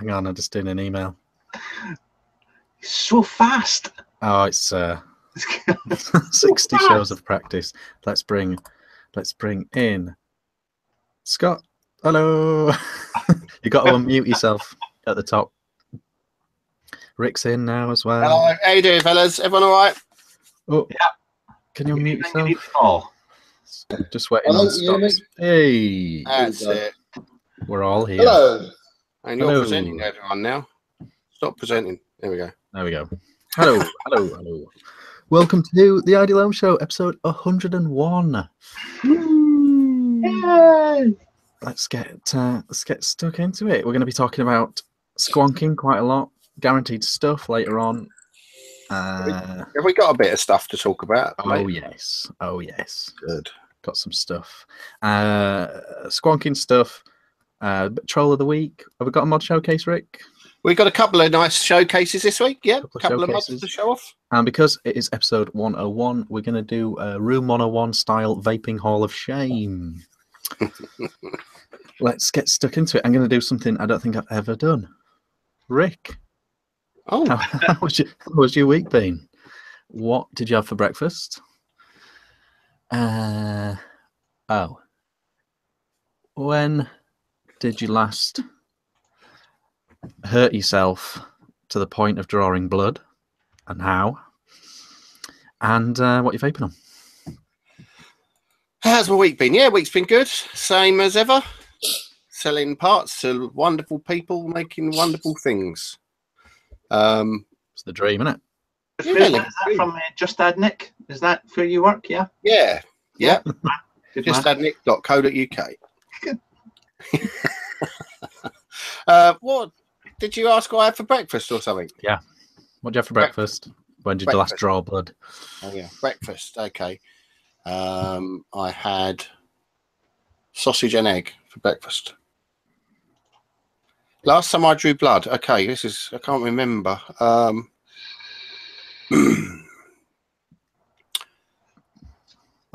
hang on, I'm just doing an email. So fast. Oh, it's 60 shows of practice. Let's bring in Scott. Hello. You got to unmute yourself at the top. Rick's in now as well. Hello, how you doing, fellas? Everyone all right? Oh, yeah. Can you unmute yourself? Just waiting on Scott. Hey, that's it. We're all here. Hello. And you're presenting to everyone now. Stop presenting. There we go. There we go. Hello, hello, hello. Welcome to the Ideal Home Show, episode 101. Yay! Let's get stuck into it. We're going to be talking about squonking quite a lot, guaranteed stuff later on. Have we got a bit of stuff to talk about? Oh yes, oh yes. Good. Got some stuff. Squonking stuff. Troll of the week. Have we got a mod showcase, Rick? We've got a couple of nice showcases this week. Yeah, a couple of mods to show off. And because it is episode 101, we're going to do a Room 101 style vaping Hall of Shame. Let's get stuck into it. I'm going to do something I don't think I've ever done. Rick. Oh, how was your week been? What did you have for breakfast? When did you last hurt yourself to the point of drawing blood, and how? And what are you vaping on? How's my week been? Yeah, week's been good. Same as ever. Selling parts to wonderful people, making wonderful things. It's the dream, isn't it? Yeah, is that from Just Add Nick? Is that where you work? Yeah. Yeah. Yeah. JustAddNick.co.uk. What did you ask what I had for breakfast or something? Yeah. What did you have for breakfast? When did you last draw blood? Oh yeah, breakfast. Okay. I had sausage and egg for breakfast. Last time I drew blood. Okay, I can't remember. I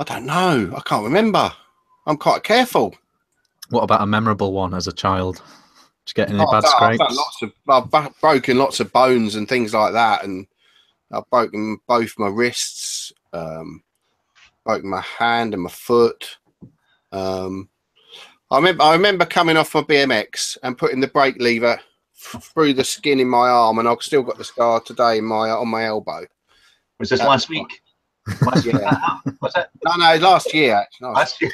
don't know. I can't remember. I'm quite careful. What about a memorable one as a child? Did you get any bad scrapes? I've broken lots of bones and things like that, and I've broken both my wrists, broken my hand and my foot. I remember coming off my BMX and putting the brake lever through the skin in my arm, and I've still got the scar today on my elbow. Was this last week? Last year. Was it? No, last year actually. Last year.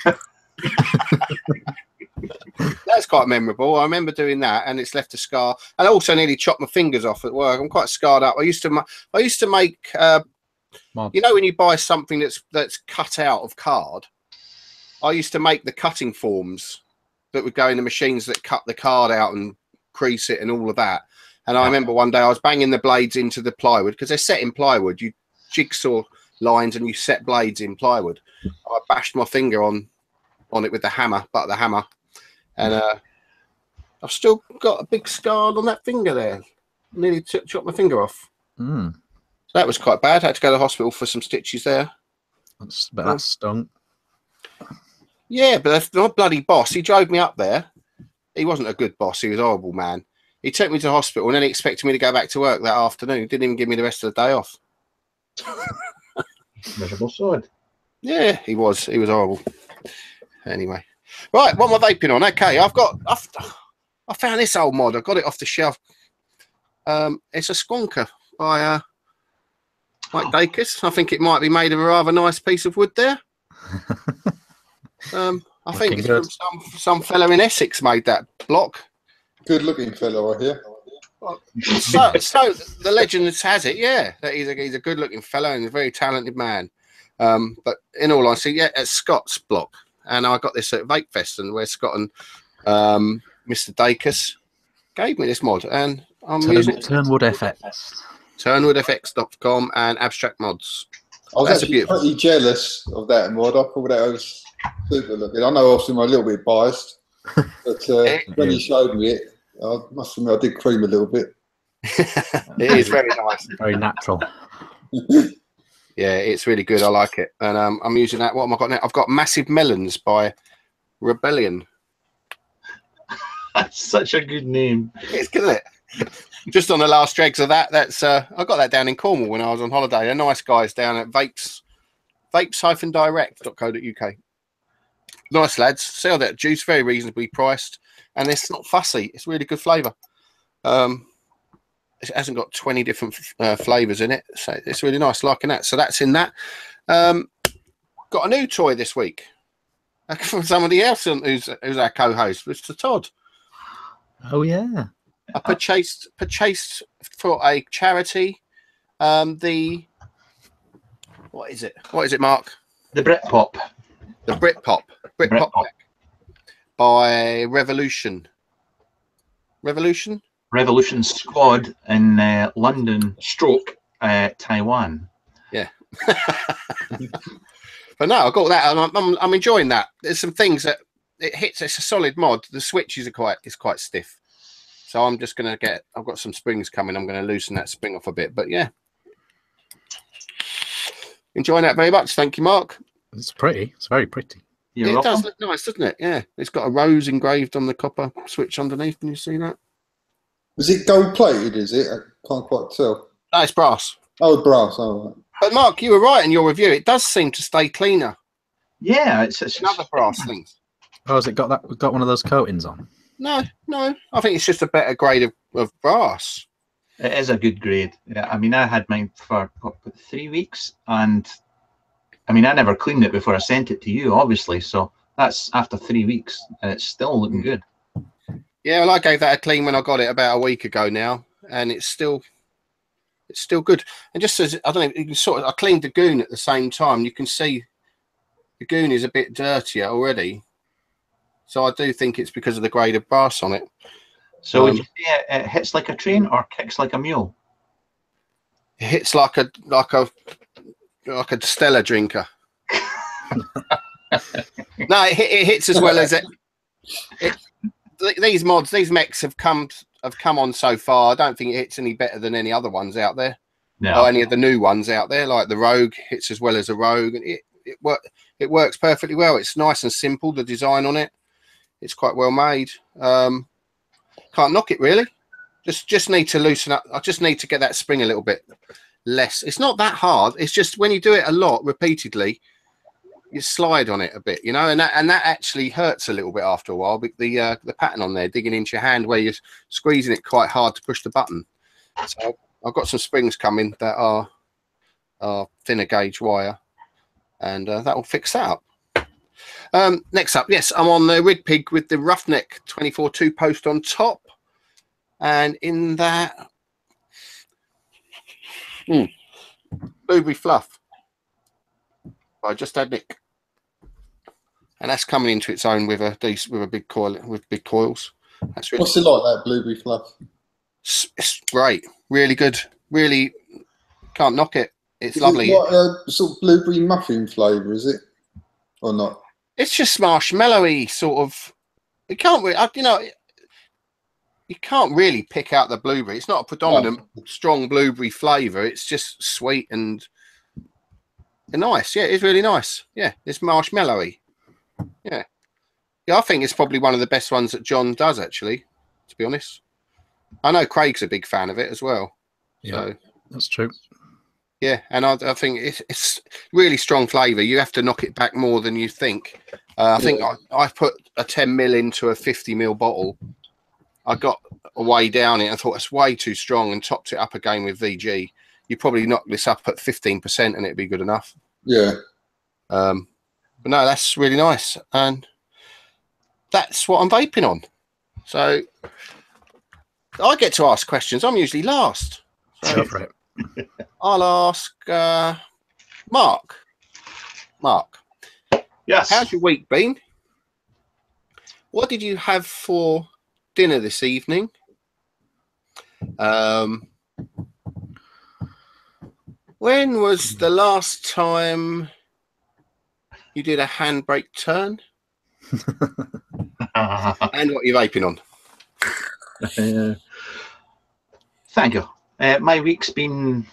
That's quite memorable. I remember doing that, and it's left a scar. And I also nearly chopped my fingers off at work. I'm quite scarred up. I used to make. You know, when you buy something that's cut out of card, I used to make the cutting forms that would go in the machines that cut the card out and crease it and all of that. And I remember one day I was banging the blades into the plywood because they're set in plywood. You jigsaw lines and you set blades in plywood. I bashed my finger on it with the hammer, butt of the hammer. And I've still got a big scar on that finger there. Nearly chopped my finger off. So that was quite bad. I had to go to the hospital for some stitches there. But that stunk. Yeah, but my bloody boss, he drove me up there. He wasn't a good boss. He was a horrible man. He took me to the hospital and then he expected me to go back to work that afternoon. He didn't even give me the rest of the day off. Miserable sword. Yeah, he was horrible. Anyway. Right, what am I vaping on? Okay, I found this old mod. I got it off the shelf. It's a squonker by Mike Dacus. I think it might be made of a rather nice piece of wood there. I think it's from some fella in Essex made that block. Good looking fellow right here. So the legend has it, yeah, that he's a good looking fellow and a very talented man. But in all honesty, yeah, it's Scott's block. And I got this at Vape Fest, and where Scott and Mr. Dacus gave me this mod, and I'm using it. Turnwood FX. Turnwoodfx.com and Abstract Mods. I was actually pretty jealous of that mod. I thought that was super looking. I know obviously I'm a little bit biased, but when you showed me it, I must admit I did cream a little bit. It is very nice. Very natural. Yeah, it's really good. I like it. And I'm using that. What have I got now? I've got Massive Melons by Rebellion. That's such a good name. It's good, isn't it? Just on the last dregs of that, that's I got that down in Cornwall when I was on holiday. They're nice guys down at vapes-direct.co.uk. Nice lads, sell that juice, very reasonably priced, and it's not fussy. It's really good flavour. It hasn't got 20 different flavours in it, so it's really nice, liking that. So that's in that. Got a new toy this week from somebody else who's our co-host, Mr. Todd. Oh yeah. I purchased for a charity what is it, Mark? The Britpop. The Britpop by Revolution Squad in London / Taiwan. Yeah. But no, I got that, and I'm enjoying that. There's some things that it hits. It's a solid mod. The switches are quite stiff. So I'm just going to I've got some springs coming. I'm going to loosen that spring off a bit. But yeah, enjoying that very much. Thank you, Mark. It's pretty. It's very pretty. Yeah, it does look nice, doesn't it? Yeah. It's got a rose engraved on the copper switch underneath. Can you see that? Is it gold plated, is it? I can't quite tell. No, it's brass. Oh, brass. Oh, right. But Mark, you were right in your review. It does seem to stay cleaner. Yeah, it's another brass thing. Oh, has it got one of those coatings on? No. I think it's just a better grade of brass. It is a good grade. Yeah, I mean, I had mine for 3 weeks, and I mean, I never cleaned it before I sent it to you, obviously. So that's after 3 weeks, and it's still looking good. Yeah, well, I gave that a clean when I got it about a week ago now, and it's still good. And just as I don't know, you can I cleaned the goon at the same time. You can see the goon is a bit dirtier already. So I do think it's because of the grade of brass on it. So would you say it hits like a train or kicks like a mule? It hits like a Stella drinker. No, it hits as well as it. These mods, these mechs have come on so far. I don't think it hits any better than any other ones out there. No. Or any of the new ones out there, like the Rogue hits as well as a Rogue, and it works perfectly well. It's nice and simple. The design on it, it's quite well made. Can't knock it really. Just need to loosen up. I just need to get that spring a little bit less. It's not that hard. It's just when you do it a lot repeatedly, you slide on it a bit, you know, and that actually hurts a little bit after a while. The pattern on there digging into your hand where you're squeezing it quite hard to push the button. So I've got some springs coming that are thinner gauge wire, and that will fix that up. Next up, yes, I'm on the Rig Pig with the Roughneck 24-2 post on top, and in that Blueberry Fluff by Just Had Nick, and that's coming into its own with a big coil with big coils. That's really What's it like, that Blueberry Fluff? It's great, really good, really can't knock it. It's is lovely. It like a sort of blueberry muffin flavour, is it, or not? It's just marshmallowy sort of. You can't really, you can't really pick out the blueberry. It's not a predominant strong blueberry flavour. It's just sweet and nice. Yeah, it's really nice. Yeah, it's marshmallowy. Yeah, I think it's probably one of the best ones that John does, actually, to be honest. I know Craig's a big fan of it as well. Yeah, so, that's true. Yeah, and I think it's really strong flavour. You have to knock it back more than you think. I think I put a 10 ml into a 50 ml bottle. I got way down it and thought it's way too strong and topped it up again with VG. You probably knock this up at 15% and it'd be good enough. Yeah. But no, that's really nice. And that's what I'm vaping on. So I get to ask questions. I'm usually last. So Go for it. I'll ask Mark. Mark. Yes. How's your week been? What did you have for dinner this evening? When was the last time you did a handbrake turn? And what are you vaping on? Thank you. My week's been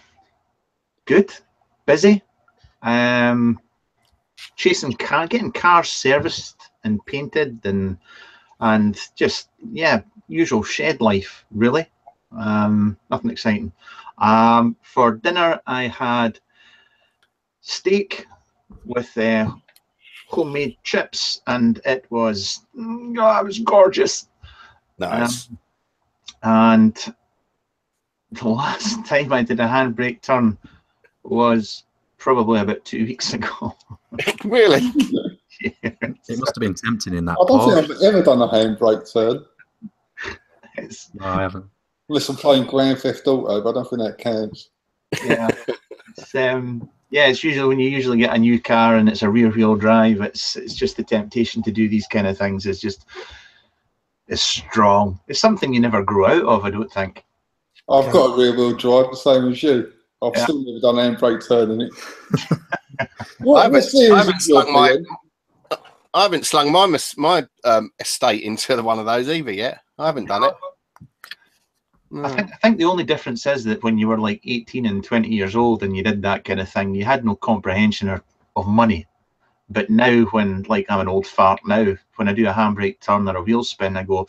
good, busy. Chasing getting cars serviced and painted, and and just usual shed life really. Nothing exciting. For dinner I had steak with homemade chips, and it was gorgeous. Nice. And the last time I did a handbrake turn was probably about 2 weeks ago. Really? Yes. It must have been tempting in that. I don't think I've ever done a handbrake turn. No, I haven't. Unless I'm playing Grand Theft Auto, but I don't think that counts. Yeah. It's usually when you usually get a new car and it's a rear-wheel drive, it's just the temptation to do these kind of things is strong. It's something you never grow out of, I don't think. I've got a rear-wheel drive, the same as you. I've still never done a handbrake turn in it. I haven't slung my estate into one of those either yet. I haven't done it. No. I think the only difference is that when you were like 18 and 20 years old and you did that kind of thing, you had no comprehension of money. But now, when like I'm an old fart now, when I do a handbrake turn or a wheel spin, I go,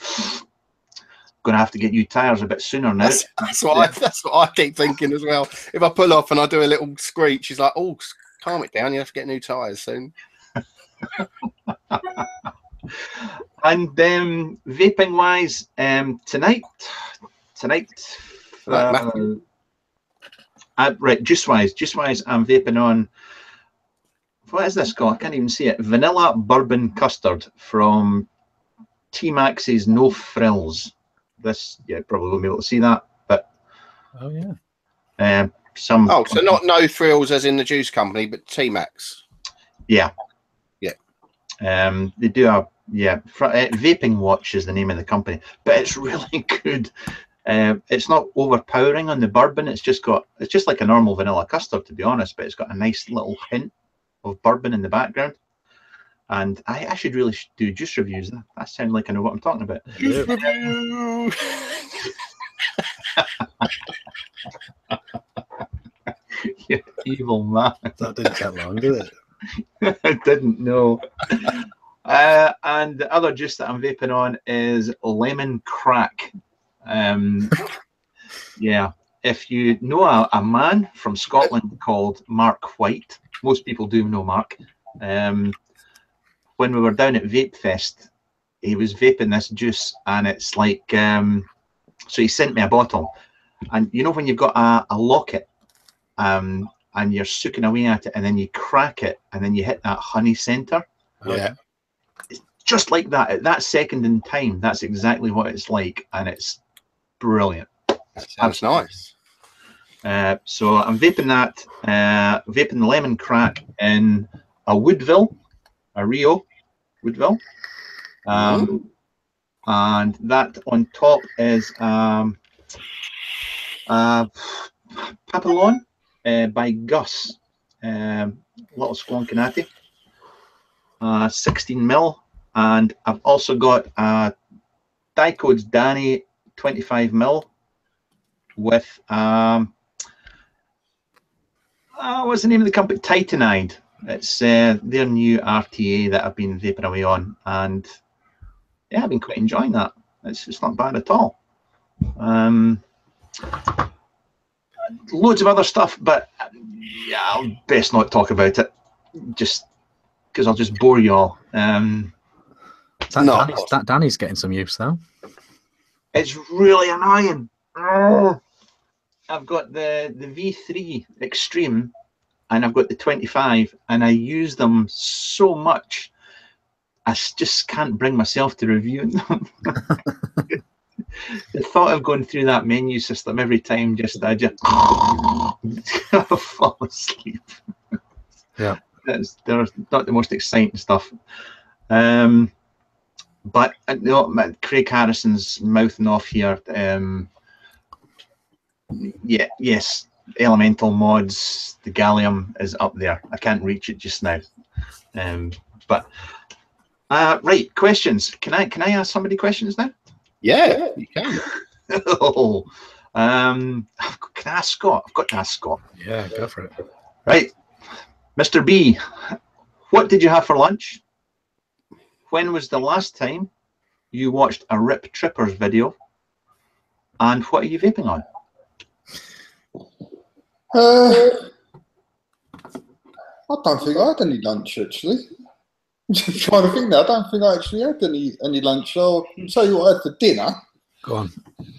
going to have to get new tyres a bit sooner now. That's what I keep thinking as well. If I pull off and I do a little screech, he's like, "Oh, calm it down. You have to get new tyres soon." And vaping wise, tonight, right, juice wise, I'm vaping on. What is this called? I can't even see it. Vanilla bourbon custard from T-Max's No Frills. This, probably won't be able to see that, but so not No Thrills as in the juice company, but T-Max. Yeah. They do a Vaping Watch is the name of the company, but it's really good. It's not overpowering on the bourbon. It's just like a normal vanilla custard, to be honest, but it's got a nice little hint of bourbon in the background. And I should really do juice reviews. That sounds like I know what I'm talking about. Juice review. You evil man. That didn't take long, did it? I didn't know. And the other juice that I'm vaping on is lemon crack. If you know a man from Scotland called Mark White, most people do know Mark. When we were down at Vape Fest, he was vaping this juice, and it's like, so he sent me a bottle, and you know when you've got a locket, and you're sucking away at it, and then you crack it, and then you hit that honey center. Yeah. It's just like that. At that second in time, that's exactly what it's like, and it's brilliant. That sounds nice. So I'm vaping that, vaping the lemon crack in a Woodville, a Rio Woodville. And that on top is Papillon by Gus, little Squonkinati, 16 mil, and I've also got Dycode's Danny 25 mil with what's the name of the company? Titanide. It's their new RTA that I've been vaping away on, and I've been quite enjoying that. It's not bad at all. Loads of other stuff, but I'll best not talk about it, just because I'll just bore you all. Danny's getting some use though. It's really annoying. I've got the V3 Extreme, and I've got the 25, and I use them so much, I just can't bring myself to reviewing them. The thought of going through that menu system every time, I just fall asleep. Yeah, they're not the most exciting stuff. But Craig Harrison's mouthing off here. Yes, Elemental Mods, the Gallium is up there. I can't reach it just now. Right, questions. Can I ask somebody questions now? Yeah, you can. Can I ask Scott? I've got to ask Scott. Yeah, go for it. Right, Mr. B, what did you have for lunch? When was the last time you watched a Rip Trippers video, and what are you vaping on? I don't think I had any lunch actually. I'm just trying to think now. I don't think I actually had any lunch. I'll tell you what I had for dinner. Go on.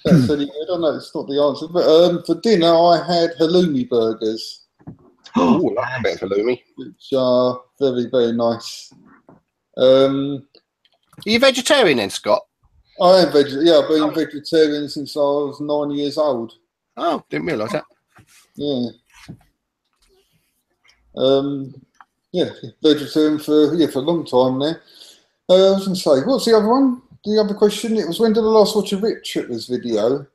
That's any good. I know it's not the answer, but for dinner I had halloumi burgers, Oh, I like a bit of halloumi. which are very, very nice. Are you vegetarian then, Scott? I am vegetarian. Yeah, I've been vegetarian since I was 9 years old. Oh, didn't realise that. Yeah. Yeah, vegetarian for a long time now. I was going to say, what's the other one? The other question? It was, when did I last watch a Rip Trippers video?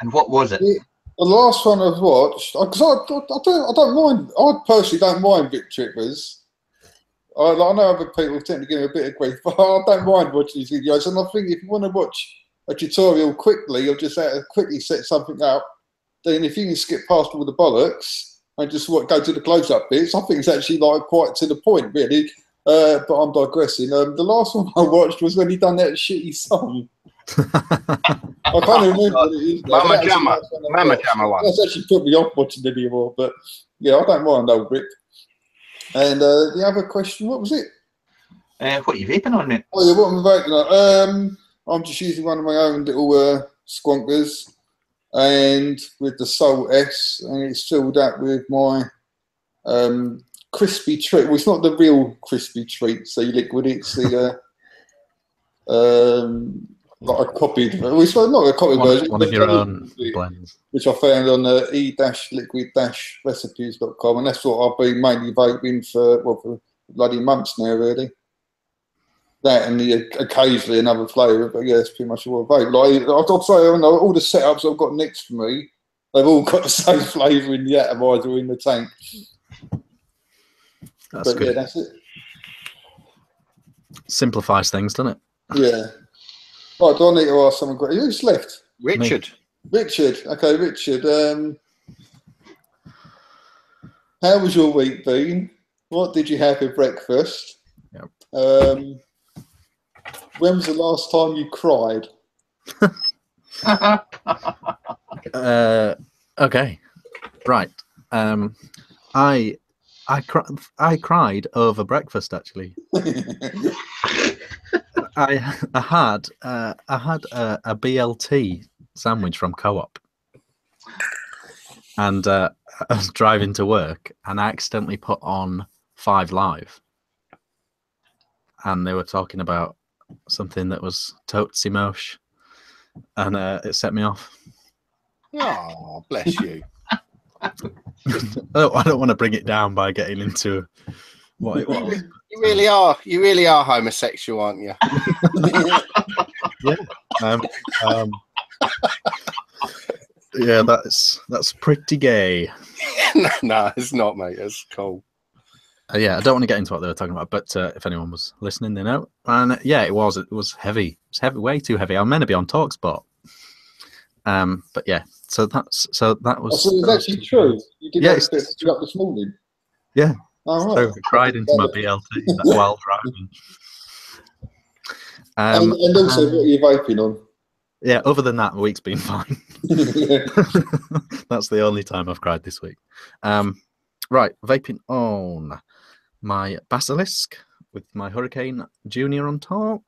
And what was it? The last one I've watched, because I don't mind. I personally don't mind Rip Trippers. I know other people tend to give me a bit of grief, but I don't mind watching these videos. And I think if you want to watch a tutorial quickly, or just quickly set something up, then if you can skip past all the bollocks and just go to the close-up bits, I think it's actually like quite to the point, really. But I'm digressing. The last one I watched was when he done that shitty song. I can't remember what it is. Mama Jamma one. That's actually put me off watching it anymore. But yeah, I don't mind old Rip. And the other question, what was it? What are you vaping on, mate? Oh yeah, what am I vaping on? I'm just using one of my own little squonkers, and with the Soul S, and it's filled up with my crispy treat. Well, it's not the real crispy treat, so you liquid it. It's the like a copied. Well, it's not a copied version. One of your own blends, which I found on e-liquid-recipes.com, and that's what I've been mainly vaping for bloody months now, really. That and occasionally another flavour, but yeah, it's pretty much all I vape. Like, I'll say, all the setups I've got next to me, they've all got the same flavour in the atomizer in the tank. That's good. Yeah, that's it. Simplifies things, doesn't it? Yeah. Right, do I need to ask someone? Who's left? Richard. Richard. Okay, Richard. How was your week been? What did you have for breakfast? Yep. When was the last time you cried? Okay. Right. I cried over breakfast actually. I had a BLT sandwich from Co-op, and I was driving to work, and I accidentally put on 5 Live, and they were talking about something that was totes emosh, and it set me off. Oh, bless you. I don't want to bring it down by getting into what it was. You really are homosexual, aren't you? Yeah. Yeah, that's pretty gay. No, it's not, mate. It's cool. Yeah, I don't want to get into what they were talking about, but if anyone was listening, they know. And yeah, it was heavy. It was heavy, way too heavy. I'm meant to be on TalkSport. But yeah, so that was. So it's actually true. You did up this morning. Yeah. Oh, right. So I cried into my BLT while driving. And also, what are you vaping on? Yeah, other than that, the week's been fine. That's the only time I've cried this week. Right, vaping on my Basilisk with my Hurricane Junior on top.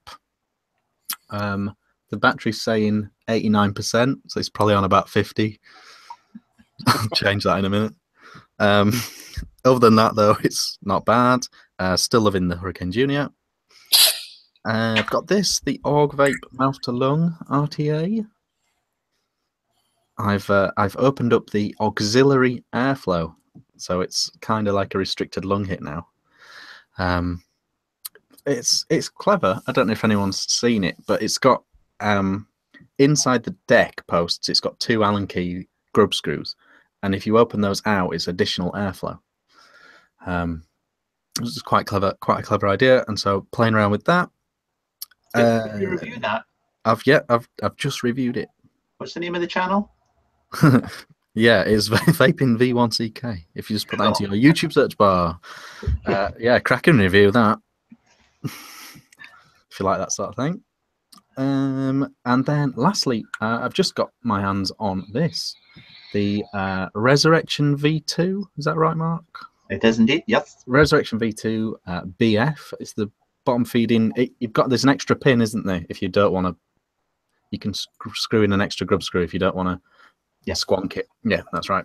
The battery's saying 89%, so it's probably on about 50. I'll change that in a minute. Other than that, though, it's not bad. Still loving the Hurricane Junior. I've got this, the Org Vape Mouth to Lung RTA. I've opened up the auxiliary airflow, so it's kind of like a restricted lung hit now. It's clever. I don't know if anyone's seen it, but it's got inside the deck posts, it's got 2 Allen key grub screws, and if you open those out, it's additional airflow. This is quite a clever idea, and so playing around with that. Did you review that? I've just reviewed it. What's the name of the channel? Yeah, it's Vaping V1CK. If you just put that into your YouTube search bar. Yeah, cracking review that. If you like that sort of thing. And then lastly, I've just got my hands on this, the Resurrection V2. Is that right, Mark? It is indeed, yes. Resurrection V2 BF. It's the bottom feeding. There's an extra pin, isn't there? If you don't want to, you can screw in an extra grub screw if you don't want to. Yeah, squonk it. Yeah, that's right.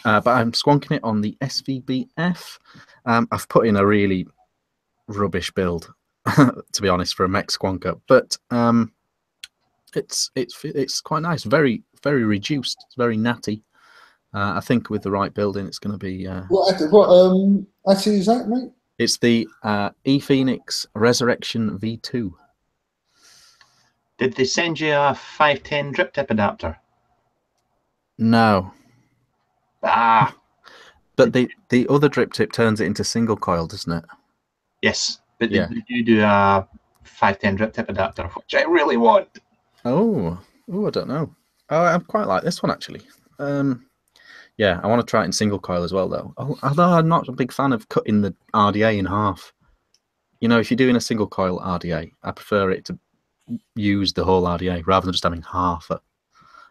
But I'm squonking it on the SVBF. I've put in a really rubbish build, to be honest, for a mech squonker, but it's quite nice. Very, very reduced. It's very natty. I think with the right building, it's going to be. What actually is that, mate? It's the ePhoenix Resurrection V2. Did they send you a 510 drip tip adapter? No. Ah. But the other drip tip turns it into single coil, doesn't it? Yes, but yeah. Did you do a 510 drip tip adapter, which I really want? Oh, I don't know. Oh, I quite like this one actually. Yeah, I want to try it in single coil as well, though. Although I'm not a big fan of cutting the RDA in half. You know, if you're doing a single coil RDA, I prefer it to use the whole RDA rather than just having half an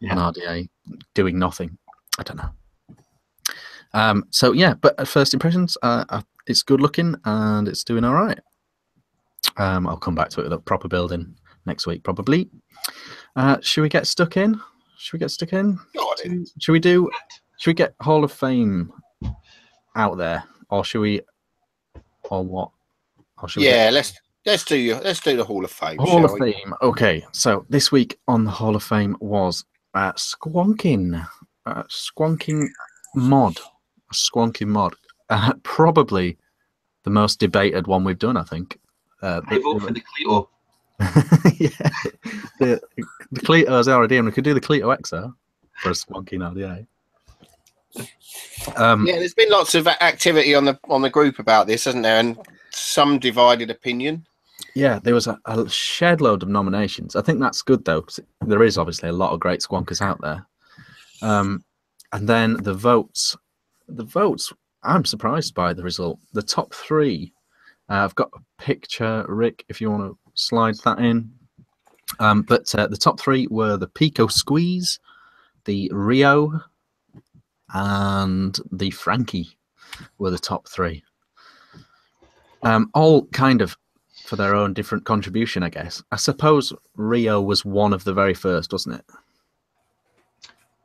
RDA doing nothing. I don't know. So yeah, but at first impressions, it's good looking and it's doing all right. I'll come back to it with a proper building next week, probably. Should we get stuck in? Should we get Hall of Fame out there, or should we, or what? Or should let's do the Hall of Fame. Hall of Fame. Okay, so this week on the Hall of Fame was squonking mod. Probably the most debated one we've done, I think. I vote for the Cleto. Yeah, the Cleto is RDA, and we could do the Cleto XO for a squonking RDA. Yeah, there's been lots of activity on the group about this, hasn't there? And some divided opinion. Yeah, there was a shed load of nominations. I think that's good though, because there is obviously a lot of great squonkers out there. And then the votes. I'm surprised by the result. The top three. I've got a picture, Rick, if you want to slide that in. But the top three were the Pico Squeeze, the Rio, and the Frankie were the top three. All kind of for their own different contribution, I guess. I suppose Rio was one of the very first, wasn't it?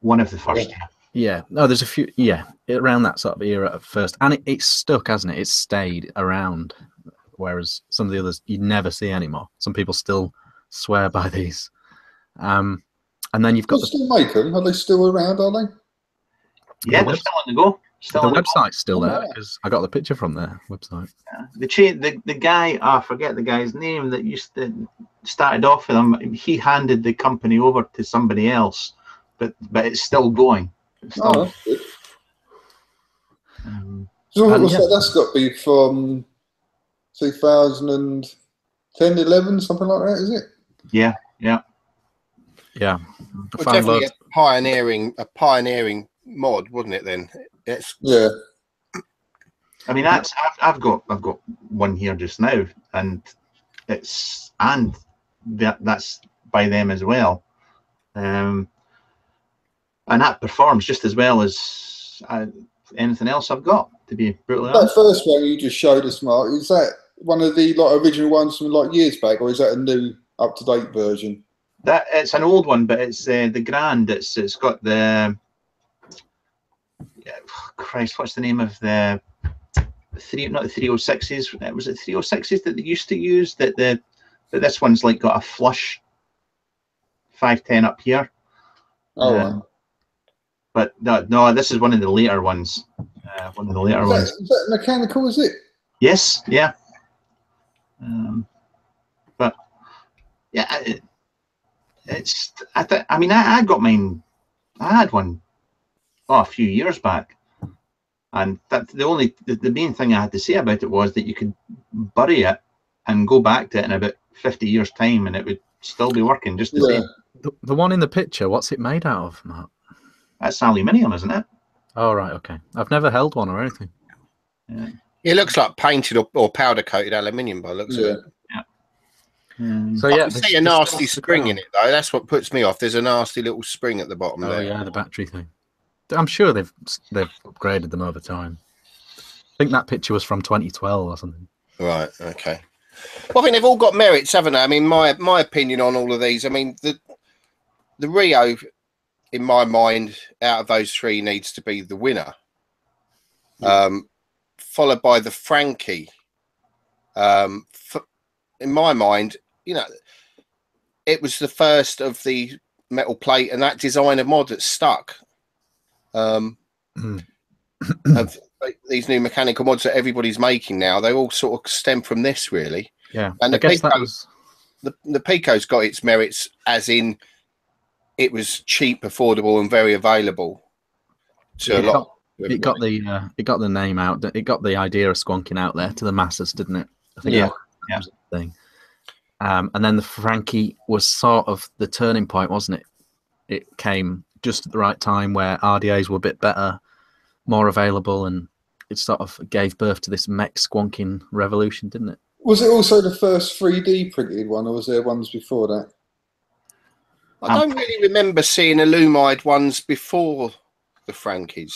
One of the first. Yeah. No, there's a few. Yeah, around that sort of era at first, and it's stuck, hasn't it? It's stayed around, whereas some of the others you never see anymore. Some people still swear by these. And then you've got still make them. Are they still around? Are they? Yeah, they're still on the go. The website's still there because I got the picture from their website. Yeah. The guy, I forget the guy's name that used to started off with them. He handed the company over to somebody else, but it's still going. It's still, that's good. That's got to be from 2010, 11, something like that, is it? Yeah. Well, definitely a pioneering mod, wasn't it? Then yeah. I mean, I've got one here just now, and that's by them as well, and that performs just as well as anything else I've got. To be brutally honest, that first one you just showed us, Mark, is that one of the original ones from years back, or is that a new up-to-date version? That it's an old one, but it's the Grand. It's got the Christ, what's the name of the not the 306s? Was it 306s that they used to use? But this one's like got a flush 510 up here. Oh. But no, this is one of the later ones. One of the later ones. Is that mechanical? Is it? Yes. Yeah. But yeah, it's. I mean, I got mine. I had one a few years back, and that the main thing I had to say about it was that you could bury it and go back to it in about 50 years' time, and it would still be working just the same. The one in the picture, what's it made out of, Matt? That's aluminium, isn't it? Oh, right, okay. I've never held one or anything. Yeah. It looks like painted or powder coated aluminium by the looks of it. So I yeah, can see a nasty spring in it though. That's what puts me off. There's a nasty little spring at the bottom there. Oh yeah, the battery thing. I'm sure they've upgraded them over time. I think that picture was from 2012 or something. Right. Okay. Well, I think they've all got merits, haven't they? I mean, my opinion on all of these. I mean, the Rio, in my mind, out of those three, needs to be the winner. Followed by the Frankie. In my mind, you know, it was the first of the metal plate and that designer mod that stuck. Of these new mechanical mods that everybody's making now, they all sort of stem from this, really. Yeah, and I guess that was the Pico's got its merits, as in it was cheap, affordable, and very available to a lot. It got the name out. It got the idea of squonking out there to the masses, didn't it? I think that was the thing. And then the Frankie was sort of the turning point, wasn't it? It came just at the right time where RDAs were a bit better, more available, and it sort of gave birth to this mech squonking revolution, didn't it? Was it also the first 3D printed one, or was there ones before that? I don't really remember seeing Illumide ones before the Frankies.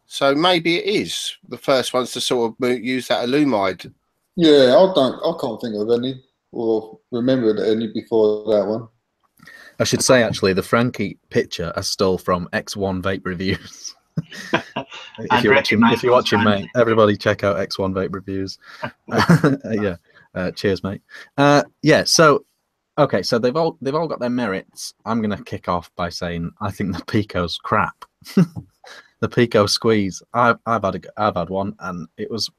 So maybe it is the first ones to sort of use that Illumide. Yeah, I can't think of any or remember any before that one. I should say, actually, the Frankie picture I stole from X1 Vape Reviews. if you're watching, mate, everybody check out X1 Vape Reviews. Cheers, mate. So okay, so they've all got their merits. I'm gonna kick off by saying I think the Pico's crap. The Pico squeeze. I've had one, and it was,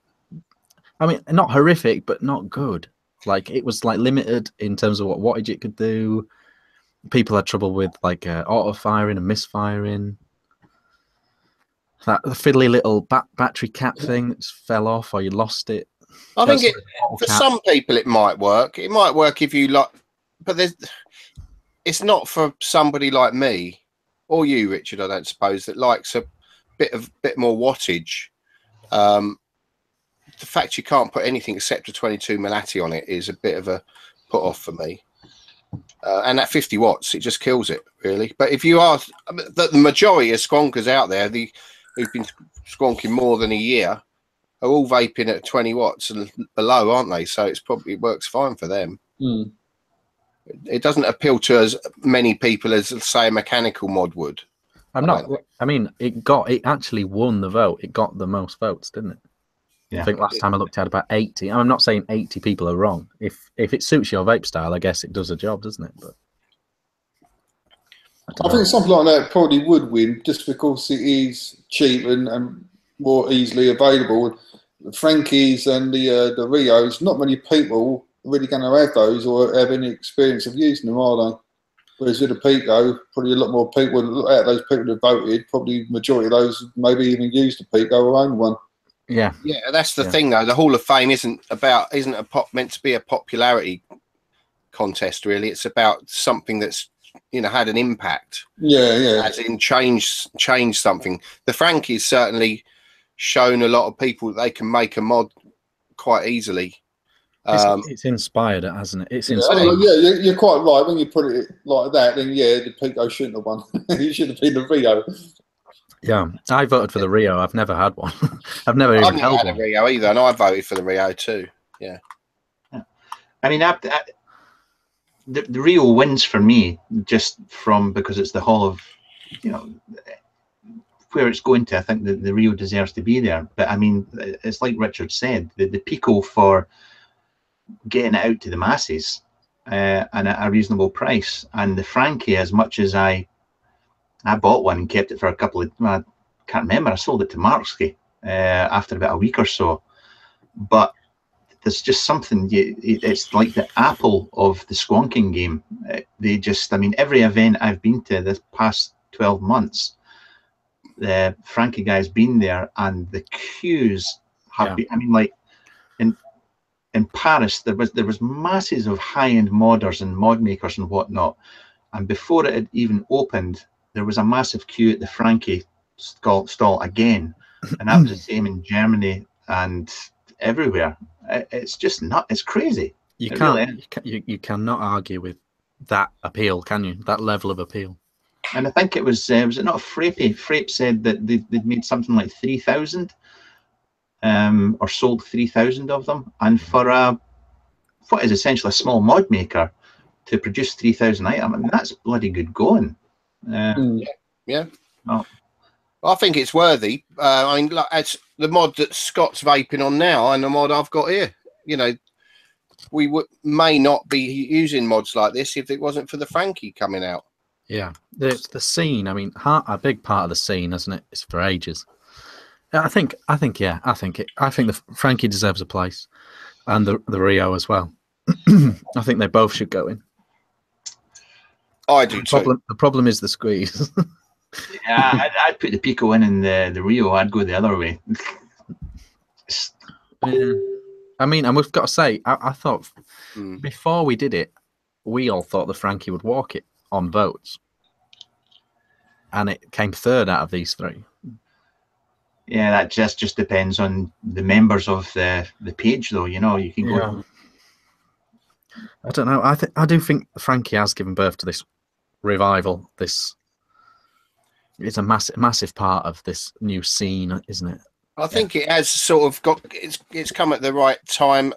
I mean, not horrific, but not good. Like, it was like limited in terms of what wattage it could do. People had trouble with like auto firing and misfiring. That fiddly little battery cap thing that just fell off, or you lost it. I think for some people it might work. It might work if you like, but it's not for somebody like me or you, Richard. I don't suppose, that likes a bit more wattage. The fact you can't put anything except a 22 Malati on it is a bit of a put off for me. And at 50 watts, it just kills it, really. But if you are, the majority of squonkers out there, who've been squonking more than a year, are all vaping at 20 watts and below, aren't they? So it works fine for them. It doesn't appeal to as many people as, say, a mechanical mod would. I mean, it actually won the vote. It got the most votes, didn't it? Yeah. I think last time I looked at about 80. I'm not saying 80 people are wrong. If it suits your vape style, I guess it does a job, doesn't it? But I think something like that probably would win, just because it is cheap and more easily available. The Frankies and the Rios, not many people are really going to have those or have any experience of using them, are they? Whereas with the Pico, probably a lot more people, out of those people that voted, probably majority of those maybe even used the Pico or own one. Yeah, that's the thing though. The Hall of Fame isn't meant to be a popularity contest, really. It's about something that's, you know, had an impact. Yeah. As in change something. The Frankie's certainly shown a lot of people that they can make a mod quite easily. It's inspired it, hasn't it? It's inspired. Yeah, you're quite right. When you put it like that, then yeah, the Pico shouldn't have won. It should have been the Rio. Yeah, I voted for the Rio. I've never had one. I've never even held had a Rio either, and I voted for the Rio too. Yeah. I mean, the Rio wins for me just because it's the hall of, you know, where it's going to. I think the Rio deserves to be there. But I mean, it's like Richard said, the Pico for getting it out to the masses and at a reasonable price, and the Frankie, as much as I bought one and kept it for a couple of, I can't remember, I sold it to Marksky after about a week or so. But there's just something, it's like the Apple of the squonking game. I mean, every event I've been to this past 12 months, the Frankie guy's been there, and the queues have been, I mean, like in Paris, there was masses of high-end modders and mod makers and whatnot. And before it had even opened, there was a massive queue at the Frankie stall again, and that was the same in Germany and everywhere. It's just it's crazy. You It can't. really You cannot argue with that appeal, can you? That level of appeal. And I think it was it not Frape? Frape said that they'd made something like 3,000, or sold 3,000 of them. And for what is essentially a small mod maker to produce 3,000 items, I mean, that's bloody good going. Yeah. Oh. I think it's worthy. I mean, like, as the mod that Scott's vaping on now and the mod I've got here, you know, we may not be using mods like this if it wasn't for the Frankie coming out. Yeah, it's the scene. I mean, a big part of the scene, isn't it? It's for ages. I think the Frankie deserves a place, and the Rio as well. I think they both should go in. I do too. The problem is the squeeze. Yeah, I'd put the Pico in and the Rio. I'd go the other way. Yeah. I mean, and we've got to say, I thought before we did it, we all thought the Frankie would walk it on votes, and it came third out of these three. Yeah, that just depends on the members of the page, though. You know, you can go. I don't know. I do think Frankie has given birth to this revival. It's a massive part of this new scene, isn't it? I think it has sort of got it's come at the right time.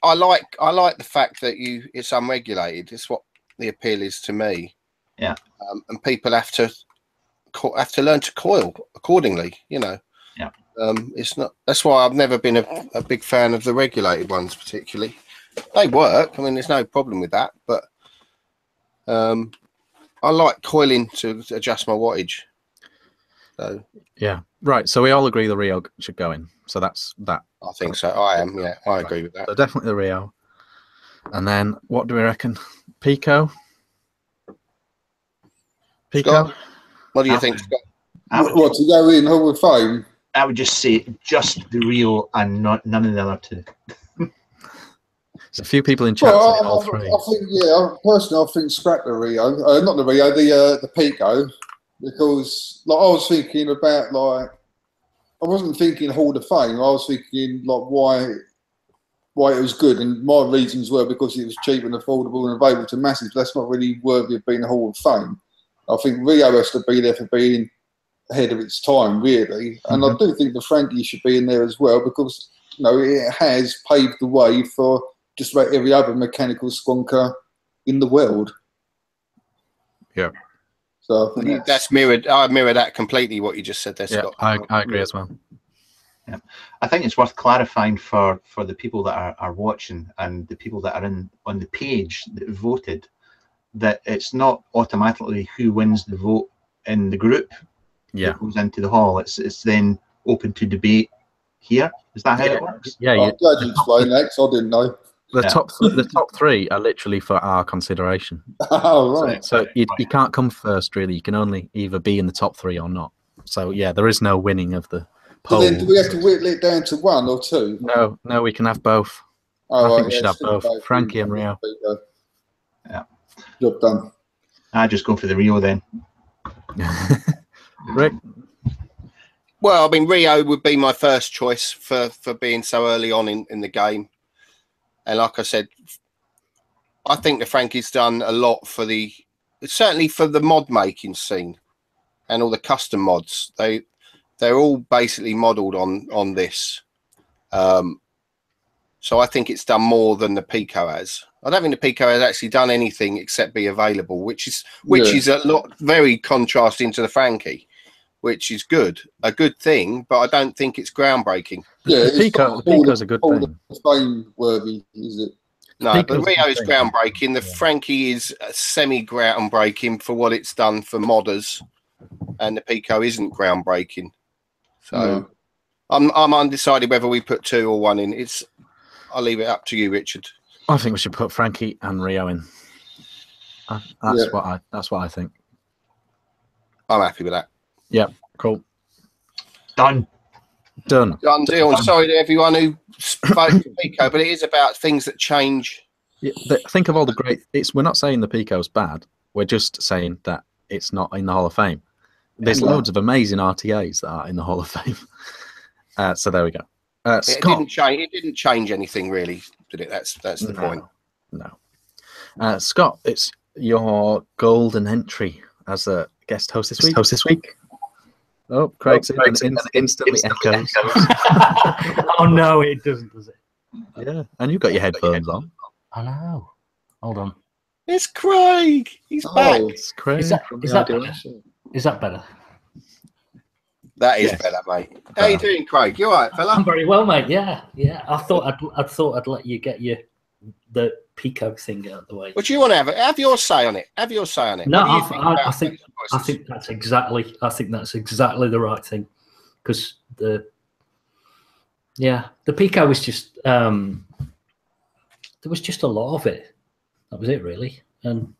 I like the fact that it's unregulated. It's what the appeal is to me. Yeah. And people have to learn to coil accordingly. You know. Yeah. It's not. That's why I've never been a big fan of the regulated ones, particularly. They work. I mean, there's no problem with that. But I like coiling to adjust my wattage. So. Yeah. Right. So we all agree the Rio should go in. So that's that. I think so. I am. Yeah, I agree with that. So definitely the Rio. And then what do we reckon? Pico. Scott, what do you think, Scott? What, to go in Hall of Fame? I would just say just the Rio and none of the other two. There's a few people in chat saying all three. I think, personally, I think scrap the Rio. Not the Rio, the Pico. Because like I was thinking about I wasn't thinking Hall of Fame. I was thinking why it was good, and my reasons were because it was cheap and affordable and available to masses. But that's not really worthy of being a Hall of Fame. I think Rio has to be there for being ahead of its time, really. And I do think the Frankie should be in there as well because it has paved the way for just about every other mechanical squonker in the world. Yeah. So I think that's mirrored. I mirror that completely. What you just said there, Scott. I agree as well. Yeah, I think it's worth clarifying for the people that are watching and the people that are on the page that voted that it's not automatically who wins the vote in the group that goes into the hall. It's then open to debate here. Is that how it works? Yeah. I'm glad you explained that because I didn't know. The top three are literally for our consideration. Oh, right. So you can't come first, really. You can only either be in the top three or not. So, yeah, there is no winning of the poll. So then do we have to whittle it down to one or two? No, we can have both. I think we should have both. Frankie and Rio. Yeah. Job done. I just go for the Rio then. Rick? Well, I mean, Rio would be my first choice for being so early on in the game. And like I said, I think the Frankie's done a lot certainly for the mod making scene and all the custom mods. They're all basically modelled on this. So I think it's done more than the Pico has. I don't think the Pico has actually done anything except be available, which is very contrasting to the Frankie, which is a good thing, but I don't think it's groundbreaking. Yeah, the Pico's a good thing. Fame worthy, is it? No, the Rio is groundbreaking. The Frankie is semi-groundbreaking for what it's done for modders, and the Pico isn't groundbreaking. So I'm undecided whether we put two or one in. I'll leave it up to you, Richard. I think we should put Frankie and Rio in. That's what I think. I'm happy with that. Yeah, cool. Done. Done deal. I'm sorry to everyone who voted for Pico, but it is about things that change. Yeah, think of all the great. We're not saying the Pico's bad. We're just saying that it's not in the Hall of Fame. There's loads of amazing RTAs that are in the Hall of Fame. So there we go. Scott. It didn't change anything really did it? That's the point. No. Scott, it's your golden entry as a guest host this week. Oh, Craig's in and instantly echoes. Oh no, it doesn't, does it? Yeah, and you've got your headphones on. I know. Hold on. It's Craig. He's back. It's Craig. Is that better? That is better, mate. How you doing, Craig? You all right, fella? I'm very well, mate. Yeah. I thought I'd let you get the Pico thing out of the way. What do you want to have your say on it? No, I think that's exactly the right thing, because the Pico was just there was just a lot of it. That was it, really. And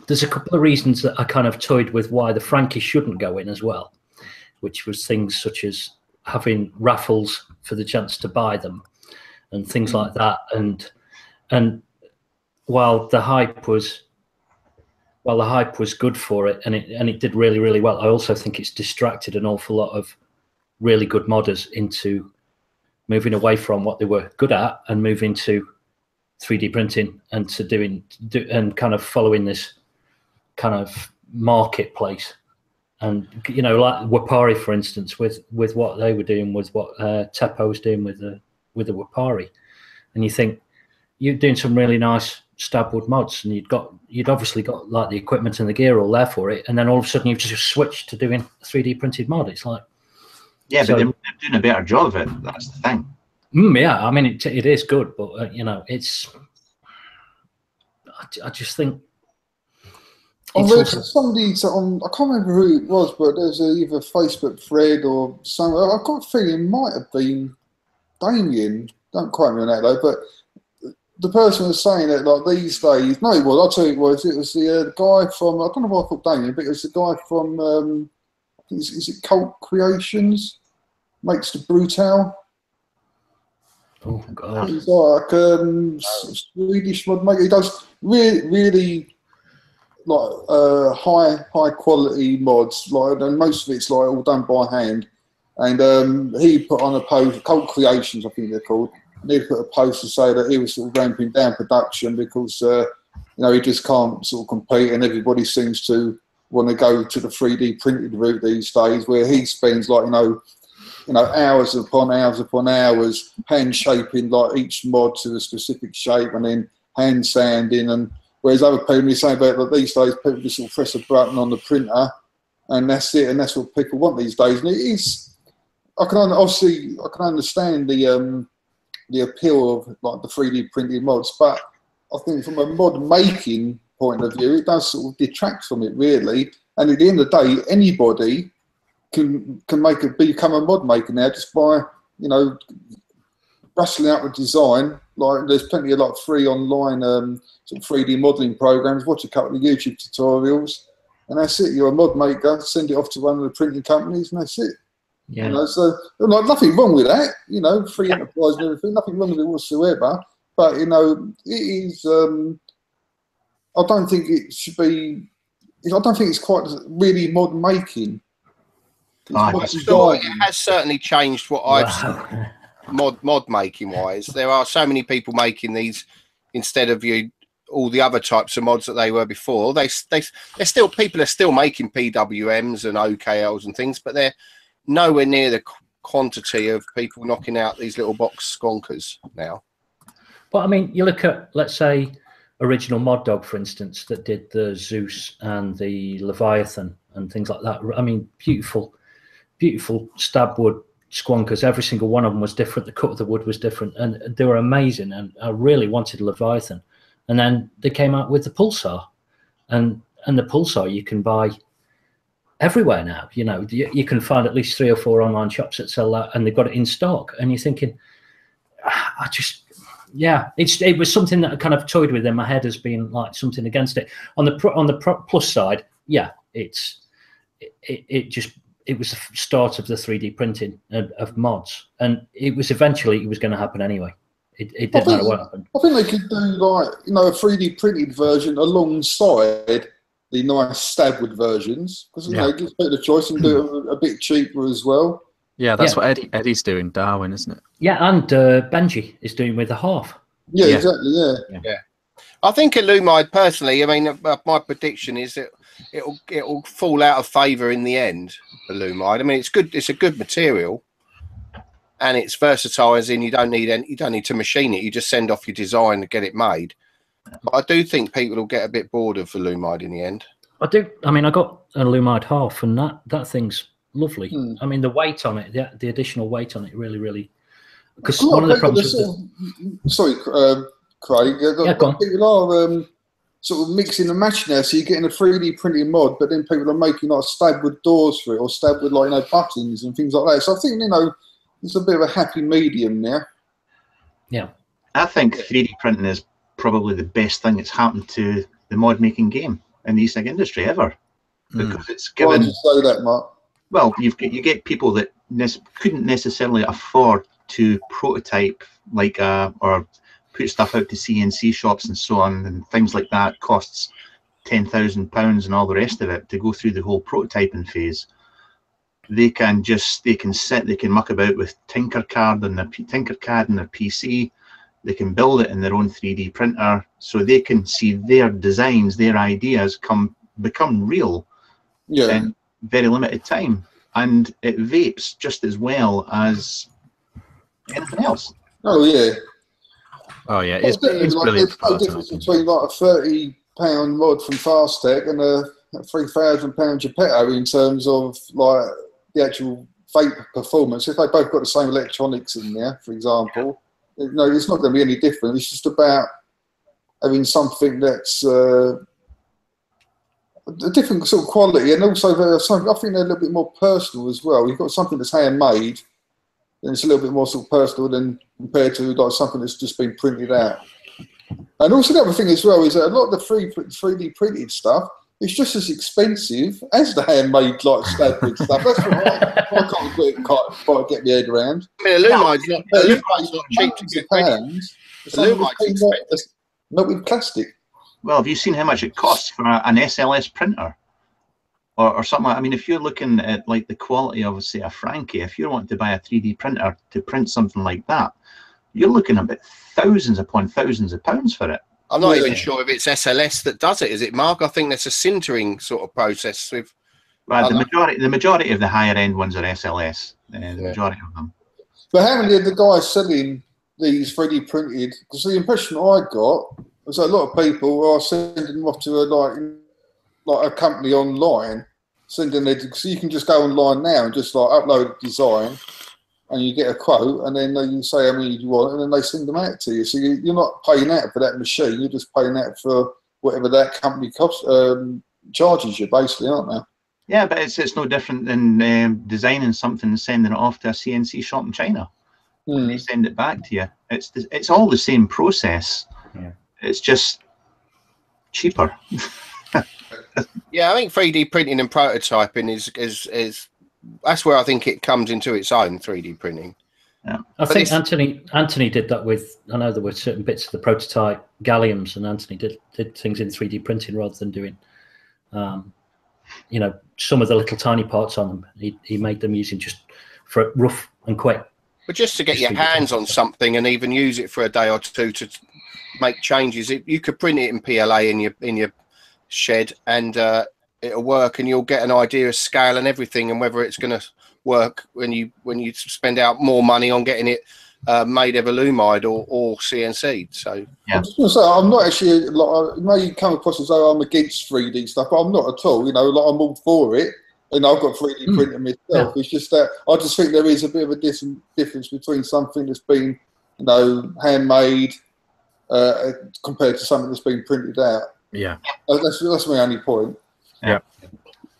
there's a couple of reasons that I kind of toyed with why the Frankie shouldn't go in as well, which was things such as having raffles for the chance to buy them and things like that. And while the hype was good for it, and it did really, really well, I also think it's distracted an awful lot of really good modders into moving away from what they were good at and moving to 3D printing and to and kind of following this kind of marketplace. And like Wapari, for instance, with what they were doing, was what Teppo was doing with the Wapari. And you think you're doing some really nice stabwood mods, and you'd obviously got like the equipment and the gear all there for it, and then all of a sudden you've just switched to doing a 3D printed mod. It's like, yeah, but they're doing a better job of it. That's the thing. Yeah, I mean it is good, but it's. I just think. I read somebody on, I can't remember who it was, but there's either a Facebook thread or something. I've got a feeling it might have been Damien. Don't quote me on that though, but the person was saying that like these days, no, it was. I'll tell you what it was. The guy from, I don't know why I thought Damien, but it was the guy from, is it Cult Creations? Makes the Brutal. Oh God! He's like Swedish mod maker. He does really like high quality mods. Like, and most of it's like all done by hand. And he put on a post, Cult Creations, I think they're called. And he put a post to say that he was sort of ramping down production because he just can't sort of compete, and everybody seems to want to go to the 3D printed route these days, where he spends like hours upon hours hand shaping like each mod to a specific shape and then hand sanding. And whereas other people, you say about that these days, people just sort of press a button on the printer and that's it, and that's what people want these days. And it is, I can understand the appeal of like the 3D printed mods, but I think from a mod making point of view, it does sort of detract from it really. And at the end of the day, anybody can become a mod maker now just by brustling out with design. Like there's plenty of like free online sort of 3D modeling programs. Watch a couple of YouTube tutorials, and that's it. You're a mod maker. Send it off to one of the printing companies, and that's it. Yeah. So like nothing wrong with that. Free enterprise and everything. Nothing wrong with it whatsoever. But it is. I don't think it should be. I don't think it's quite really mod making. It has certainly changed what I've seen mod making wise. There are so many people making these instead of all the other types of mods that they were before. People are still making PWMs and OKLs and things, but they're nowhere near the quantity of people knocking out these little box skonkers now. But I mean, you look at, let's say, Original Mod Dog, for instance, that did the Zeus and the Leviathan and things like that. I mean, beautiful stab wood squonkers. Every single one of them was different. The cut of the wood was different, and they were amazing. And I really wanted Leviathan. And then they came out with the Pulsar, and the Pulsar you can buy everywhere now. You can find at least 3 or 4 online shops that sell that, and they've got it in stock. And you're thinking, it was something that I kind of toyed with in my head as being like something against it. On the plus side, it was the start of the 3D printing of mods, and it was going to happen anyway. It didn't matter what happened. I think they could do like a 3D printed version alongside the nice stabwood versions, because it gives people the choice and do it a bit cheaper as well. Yeah, that's what Eddie's doing, Darwin, isn't it? Yeah, and Benji is doing with the half. Yeah, Yeah. exactly. Yeah. I think Illumide, personally, I mean, my prediction is that it'll fall out of favour in the end. Illumide. I mean, it's good. It's a good material, and it's versatile. As in, you don't need to machine it. You just send off your design to get it made. But I do think people will get a bit bored of Illumide in the end. I do. I mean, I got a Illumide half, and that thing's lovely. I mean, the weight on it, the additional weight on it, really. Because one of the problems. Sorry, Craig. People are sort of mixing and matching now, so you're getting a 3D printed mod, but then people are making like stab wood doors for it, or stab wood like buttons and things like that. So I think it's a bit of a happy medium now. Yeah, I think 3D printing is probably the best thing that's happened to the mod making game in the e-cig industry ever, because it's given. Why did you say that, Mark? Well, you get people that couldn't necessarily afford to prototype or put stuff out to CNC shops and so on, and things like that costs £10,000 and all the rest of it to go through the whole prototyping phase. They can muck about with Tinkercad and their PC. They can build it in their own 3D printer, so they can see their designs, their ideas become real in very limited time, and it vapes just as well as anything else. Oh yeah, it's brilliant. There's no difference between like a £30 mod from Fastech and a £3,000 Geppetto in terms of like the actual vape performance. If they both got the same electronics in there, for example, it's not going to be any different. It's just about having something that's a different sort of quality, and also I think they're a little bit more personal as well. You've got something that's handmade, and it's a little bit more sort of personal than compared to like something that's just been printed out. And also the other thing as well is that a lot of the 3D printed stuff is just as expensive as the handmade like stab stuff. That's what I can't quite get my head around. I mean, Illumide's not cheap to get pounds. Not with plastic. Well, have you seen how much it costs for an SLS printer or something? I mean, if you're looking at like the quality of, say, a Frankie, if you're wanting to buy a 3D printer to print something like that, you're looking at about thousands upon thousands of pounds for it. I'm not even sure if it's SLS that does it. Is it, Mark? I think that's a sintering sort of process. Well, the majority of the higher end ones are SLS. The majority of them. But how many of the guys selling these 3D printed? Because the impression I got was that a lot of people are sending them off to like a company online, sending it. So you can just go online now and just like upload a design, and you get a quote, and then you say how many you want, and then they send them out to you. So you're not paying out for that machine; you're just paying out for whatever that company charges you, basically, aren't they? Yeah, but it's no different than designing something and sending it off to a CNC shop in China. And they send it back to you. It's all the same process. Yeah. It's just cheaper. Yeah, I think 3D printing and prototyping is that's where I think it comes into its own, 3D printing. Yeah. I think Anthony did that with, I know there were certain bits of the prototype galliums, and Anthony did things in 3D printing rather than doing, some of the little tiny parts on them. He made them using just for rough and quick. But just to get your hands on something and even use it for a day or two to make changes, you could print it in PLA in your shed, and it'll work, and you'll get an idea of scale and everything, and whether it's going to work when you spend out more money on getting it made of Illumide or CNC. So yeah, I'm just going to say, I'm not actually like, you may come across as though I'm against 3D stuff, but I'm not at all. Like I'm all for it, and I've got 3D printing myself. Yeah. It's just that I just think there is a bit of a difference between something that's been handmade compared to something that's been printed out. Yeah, that's my only point. Yeah.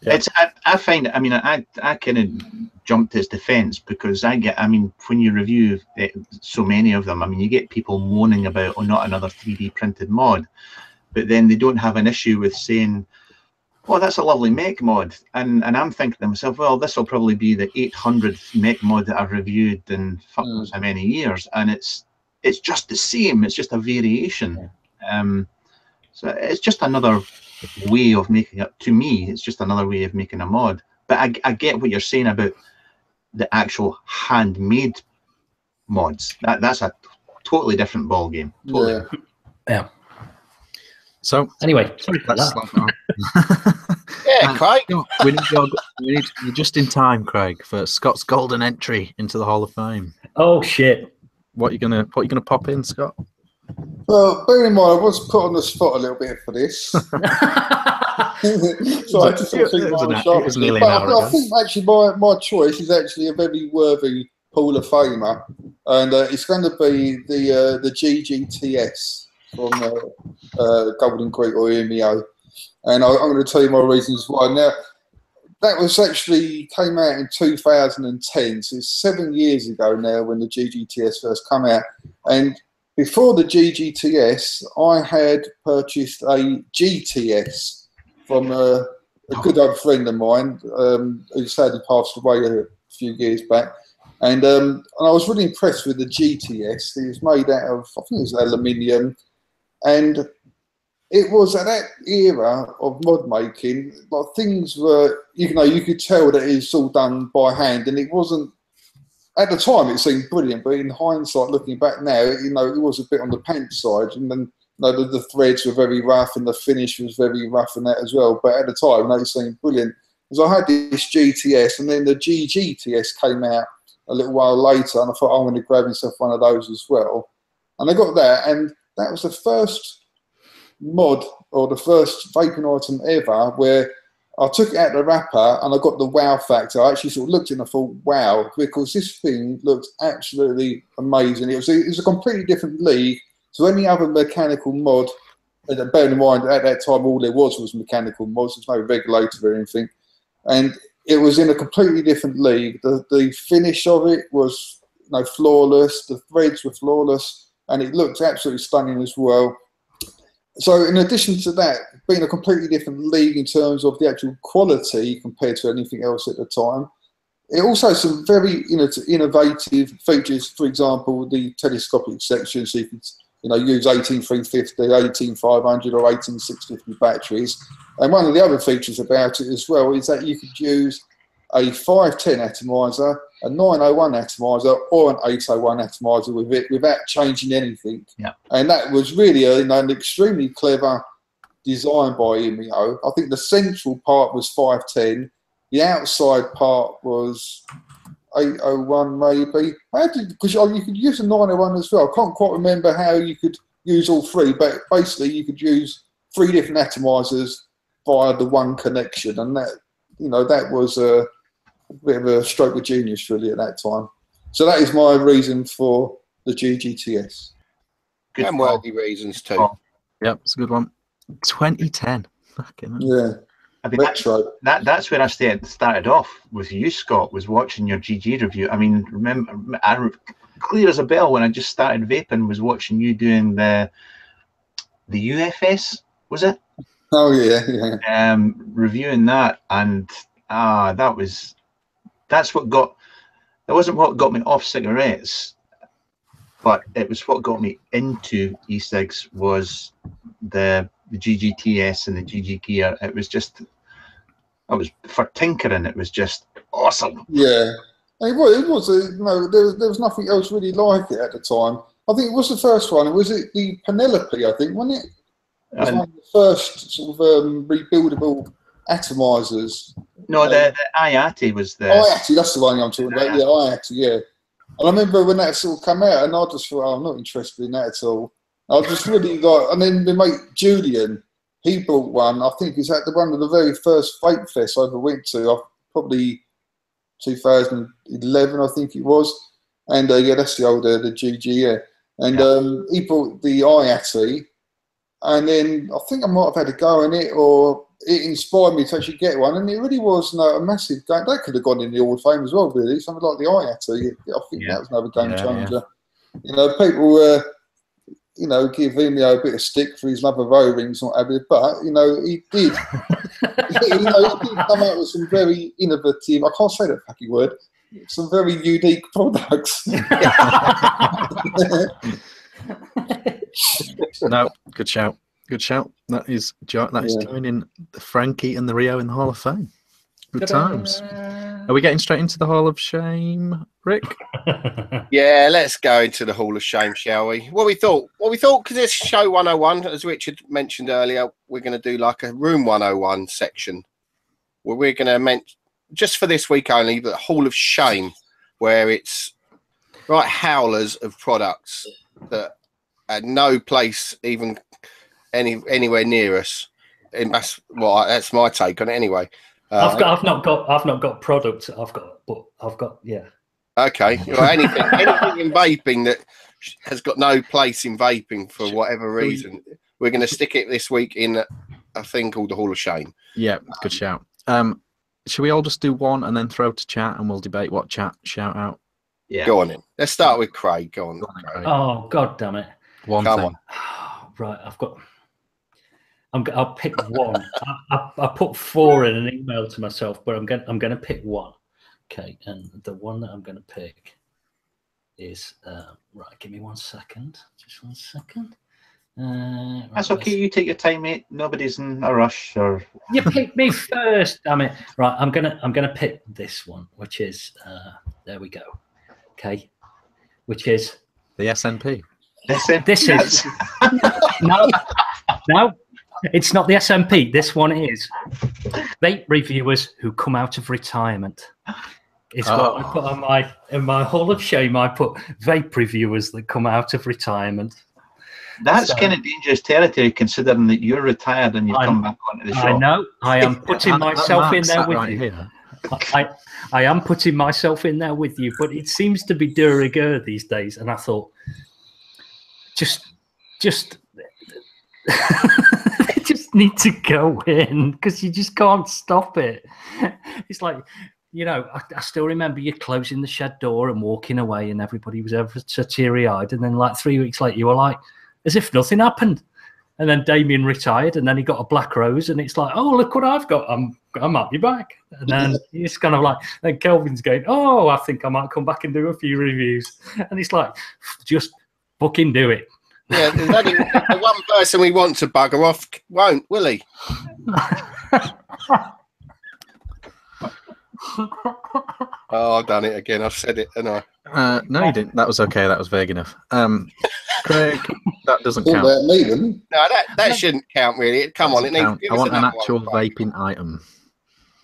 I find, I mean, I kind of jump to his defense, because when you review so many of them, I mean, you get people moaning about, not another 3D printed mod, but then they don't have an issue with saying, oh, that's a lovely mech mod. And I'm thinking to myself, well, this will probably be the 800th mech mod that I've reviewed in fuck knows how many years. And it's just the same. It's just a variation. So it's just another way of making it. To me, it's just another way of making a mod. But I get what you're saying about the actual handmade mods. That's a totally different ball game. Totally. Yeah. So Anyway, sorry for let's that. slap it on. Yeah, Craig. You're just in time, Craig, for Scott's golden entry into the Hall of Fame. Oh shit! What you gonna pop in, Scott? Well, bear in mind, I was put on the spot a little bit for this. So I had to sort of think It was myself. nearly But an hour I ago. think actually my choice is actually a very worthy Hall of Famer, and it's going to be the GGTS from Golden Creek or EMEO. And I'm going to tell you my reasons why. Now, that was actually came out in 2010, so it's 7 years ago now when the GGTS first came out. And before the GGTS, I had purchased a GTS from a good old friend of mine who sadly passed away a few years back. And I was really impressed with the GTS. It was made out of, I think it was aluminium. And it was at that era of mod making, like things were, you could tell that it's all done by hand, and it wasn't, at the time it seemed brilliant, but in hindsight, looking back now, it was a bit on the pants side, and then the threads were very rough and the finish was very rough and that as well. But at the time, it seemed brilliant. Because I had this GTS, and then the GGTS came out a little while later, and I thought, I'm going to grab myself one of those as well. And I got that, and that was the first mod or the first vaping item ever where I took it out the wrapper and I got the wow factor. I actually sort of looked and I thought, wow, because this thing looked absolutely amazing. It was a completely different league to any other mechanical mod. And bearing in mind, at that time, all there was mechanical mods. There's no regulator or anything. And it was in a completely different league. The finish of it was flawless. The threads were flawless. And it looked absolutely stunning as well. So in addition to that, being a completely different league in terms of the actual quality compared to anything else at the time, it also has some very innovative features. For example, the telescopic section, so you can use 18350, 18500 or 18650 batteries. And one of the other features about it as well is that you could use a 510 atomizer, a 901 atomizer, or an 801 atomizer with it without changing anything. Yeah. And that was really an extremely clever design by EMEO. I think the central part was 510. The outside part was 801 maybe. Because you could use a 901 as well. I can't quite remember how you could use all three, but basically you could use 3 different atomizers via the one connection. And that was a bit of a stroke of genius really at that time. So that is my reason for the GGTS. Good and worthy reasons too. Yep, it's a good one. 2010. Fucking yeah. I mean, that's where I started off with you, Scott, was watching your GG review. I mean, clear as a bell when I just started vaping was watching you doing the UFS, was it? Oh yeah. Reviewing that, and that wasn't what got me off cigarettes, but it was what got me into e-cigs was the GGTS and the GG gear. It was just, for tinkering, it was just awesome. Yeah, it was there was nothing else really like it at the time. I think it was the first one. Was it the Penelope, I think, wasn't it? It was one of the first sort of rebuildable atomizers. No, the IATI was the... IATI, that's the one I'm talking about. Yeah, IATI, yeah. And I remember when that sort of came out, and I just thought, I'm not interested in that at all. I just really and then my mate Julian, he bought one. I think it's at one of the very first vape fests I ever went to, probably 2011, I think it was. And that's the old, the GG, yeah. And he bought the IATI, and then I think I might have had a go in it, or it inspired me to actually get one, and it really was a massive game. That could have gone in the Hall of Fame as well, really. Something like the IATI, I think that was another game changer. Yeah. People give him a bit of stick for his love of O-rings, but he did. he did come out with some very innovative, I can't say that fucking word, some very unique products. No, good shout. Good shout. That is joining the Frankie and the Rio in the Hall of Fame. Good times. Are we getting straight into the Hall of Shame, Rick? Yeah, let's go into the Hall of Shame, shall we? What we thought, because it's show 101, as Richard mentioned earlier, we're going to do like a room 101 section where we're going to mention, just for this week only, the Hall of Shame, where it's right howlers of products that had no place even anywhere near us. And that's my take on it anyway. I've not got products. I've got yeah. Okay, well, anything in vaping that has got no place in vaping for whatever reason, we're going to stick it this week in a thing called the Hall of Shame. Yeah, good shout. Should we all just do one and then throw to chat, and we'll debate what chat shout out? Yeah. Go on then. Let's start with Craig. Go on. Craig. Oh God damn it! One Come thing. on. Right, I'll pick one. I put 4 in an email to myself, but I'm going to pick one. Okay, and the one that I'm going to pick is right. Give me 1 second. Just 1 second. Right, That's okay. You take your time, mate. Nobody's in a rush. Or you pick me first. Damn it! Right, I'm gonna pick this one, which is there we go. Okay, which is The SNP. this is no. It's not the SMP. This one is vape reviewers who come out of retirement. It's what I put in my Hall of Shame. I put vape reviewers that come out of retirement. That's kind of dangerous territory, considering that you're retired and you've come back onto the show. I know. I am putting myself in there with you. Here. I am putting myself in there with you, but it seems to be de rigueur these days. And I thought, just need to go in because you just can't stop it. It's like, you know, I still remember you closing the shed door and walking away, and everybody was ever so teary-eyed. And then, like 3 weeks later, you were like, as if nothing happened. And then Damien retired, and then he got a black rose, and it's like, oh, look what I've got. I'm at your back. And then it's kind of like, then Kelvin's going, oh, I think I might come back and do a few reviews. And it's like, just fucking do it. Yeah, there's only the one person we want to bugger off won't, will he? Oh, I've done it again. I've said it, haven't I? No, you didn't. That was okay. That was vague enough. Craig, that doesn't count. No, that shouldn't count, really. Come on, it needs. I want an actual vaping item.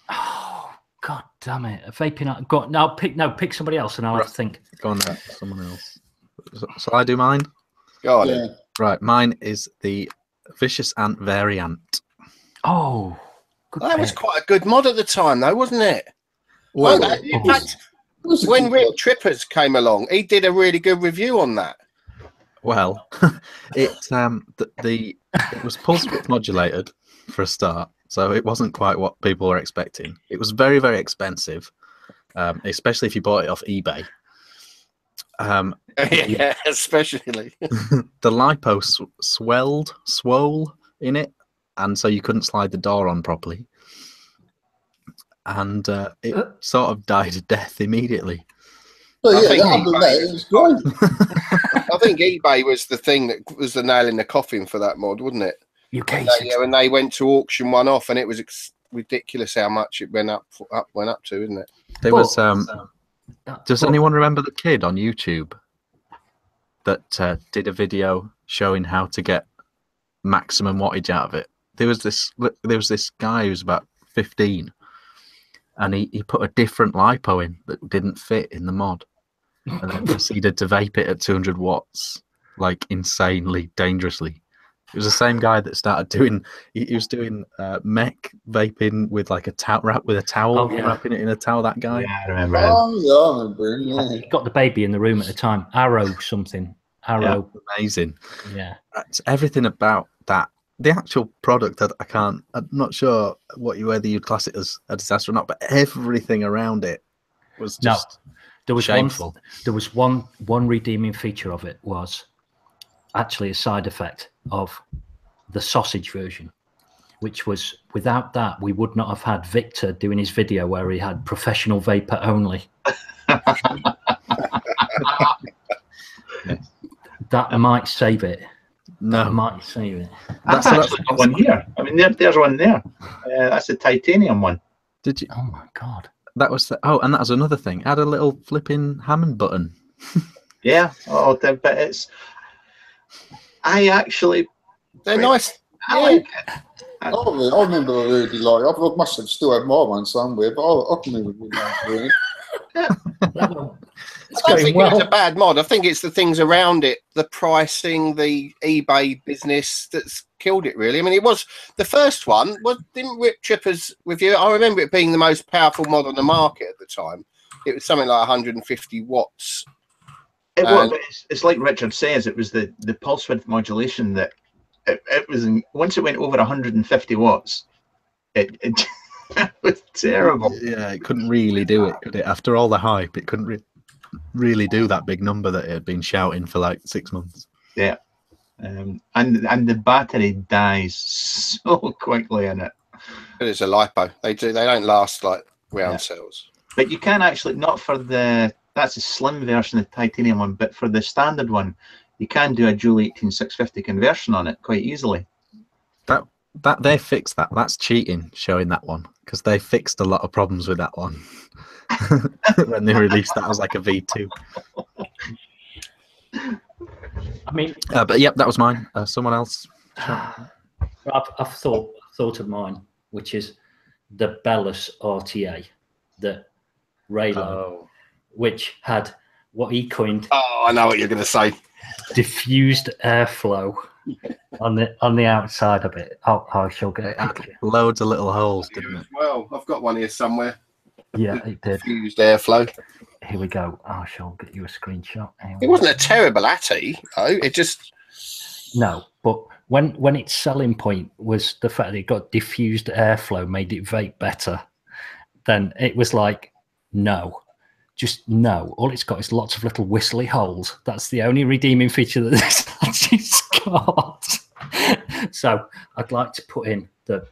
Oh, God damn it! A vaping item. Go on, now pick somebody else, and I'll have to think. Go on, someone else. Shall I do mine? Go on. Yeah. Right, mine is the Vicious Ant variant. Oh, good that was quite a good mod at the time, though, wasn't it? Well, in fact, when Rick Trippers came along, he did a really good review on that. Well, it was pulse width modulated for a start, so it wasn't quite what people were expecting. It was very, very expensive, especially if you bought it off eBay. Yeah, especially the lipo swole in it, and so you couldn't slide the door on properly, and it sort of died a death immediately. Well, yeah, other than that, it was great. I think eBay was the thing that was the nail in the coffin for that mod, wasn't it? When they went to auction one off, and it was ridiculous how much it went up to, isn't it? There was does anyone remember the kid on YouTube that did a video showing how to get maximum wattage out of it? There was this guy who was about 15, and he put a different lipo in that didn't fit in the mod, and then proceeded to vape it at 200 watts, like insanely dangerously. It was the same guy that started doing. He was doing mech vaping with like a towel wrapping it in a towel. That guy. Yeah, I remember. Oh, yeah, I remember him. Yeah. He got the baby in the room at the time. Arrow. Yeah, amazing. Yeah. It's everything about that. The actual product, I'm not sure whether you'd class it as a disaster or not, but everything around it was just shameful. There was one redeeming feature of it was actually a side effect of the sausage version, which was, without that, we would not have had Victor doing his video where he had professional vapor only. That might save it. No, that might save it. That's actually got one here. I mean, there's one there. That's the titanium one. Did you? Oh my God! That was and that was another thing. It had a little flipping Hammond button. Yeah. Oh, but it's. I actually. They're nice. I like it. I remember I really like. I must have still have my one somewhere, but I can remember doing it. It's I don't going think well. it was a bad mod. I think it's the things around it, the pricing, the eBay business that's killed it, really. I mean, it was the first one. Didn't Rip Trippers review it? I remember it being the most powerful mod on the market at the time. It was something like 150 watts. It was, but it's like Richard says, it was the pulse width modulation that it was. Once it went over 150 watts, it was terrible. Yeah, it couldn't really do it, could it? After all the hype, it couldn't really do that big number that it had been shouting for like 6 months. Yeah, and the battery dies so quickly in it. But it's a lipo. They don't last like round cells. But you can actually, not for that's a slim version of the titanium one, but for the standard one, you can do a Joule 18650 conversion on it quite easily. That they fixed that. That's cheating, showing that one, because they fixed a lot of problems with that one when they released that as like a V2. I mean, but yep, that was mine. Someone else. I've thought of mine, which is the Bellus RTA that Raylo, which had what he coined. Oh, I know what you're going to say. Diffused airflow on the outside of it. I shall get a picture. Loads of little holes, didn't it? Well, I've got one here somewhere. Yeah, it did. Diffused airflow. Here we go. I shall get you a screenshot. It wasn't a terrible ATI, though. It just no, but when its selling point was the fact that it got diffused airflow made it vape better, then it was like no. Just no. All it's got is lots of little whistly holes. That's the only redeeming feature that this actually's got. So I'd like to put in the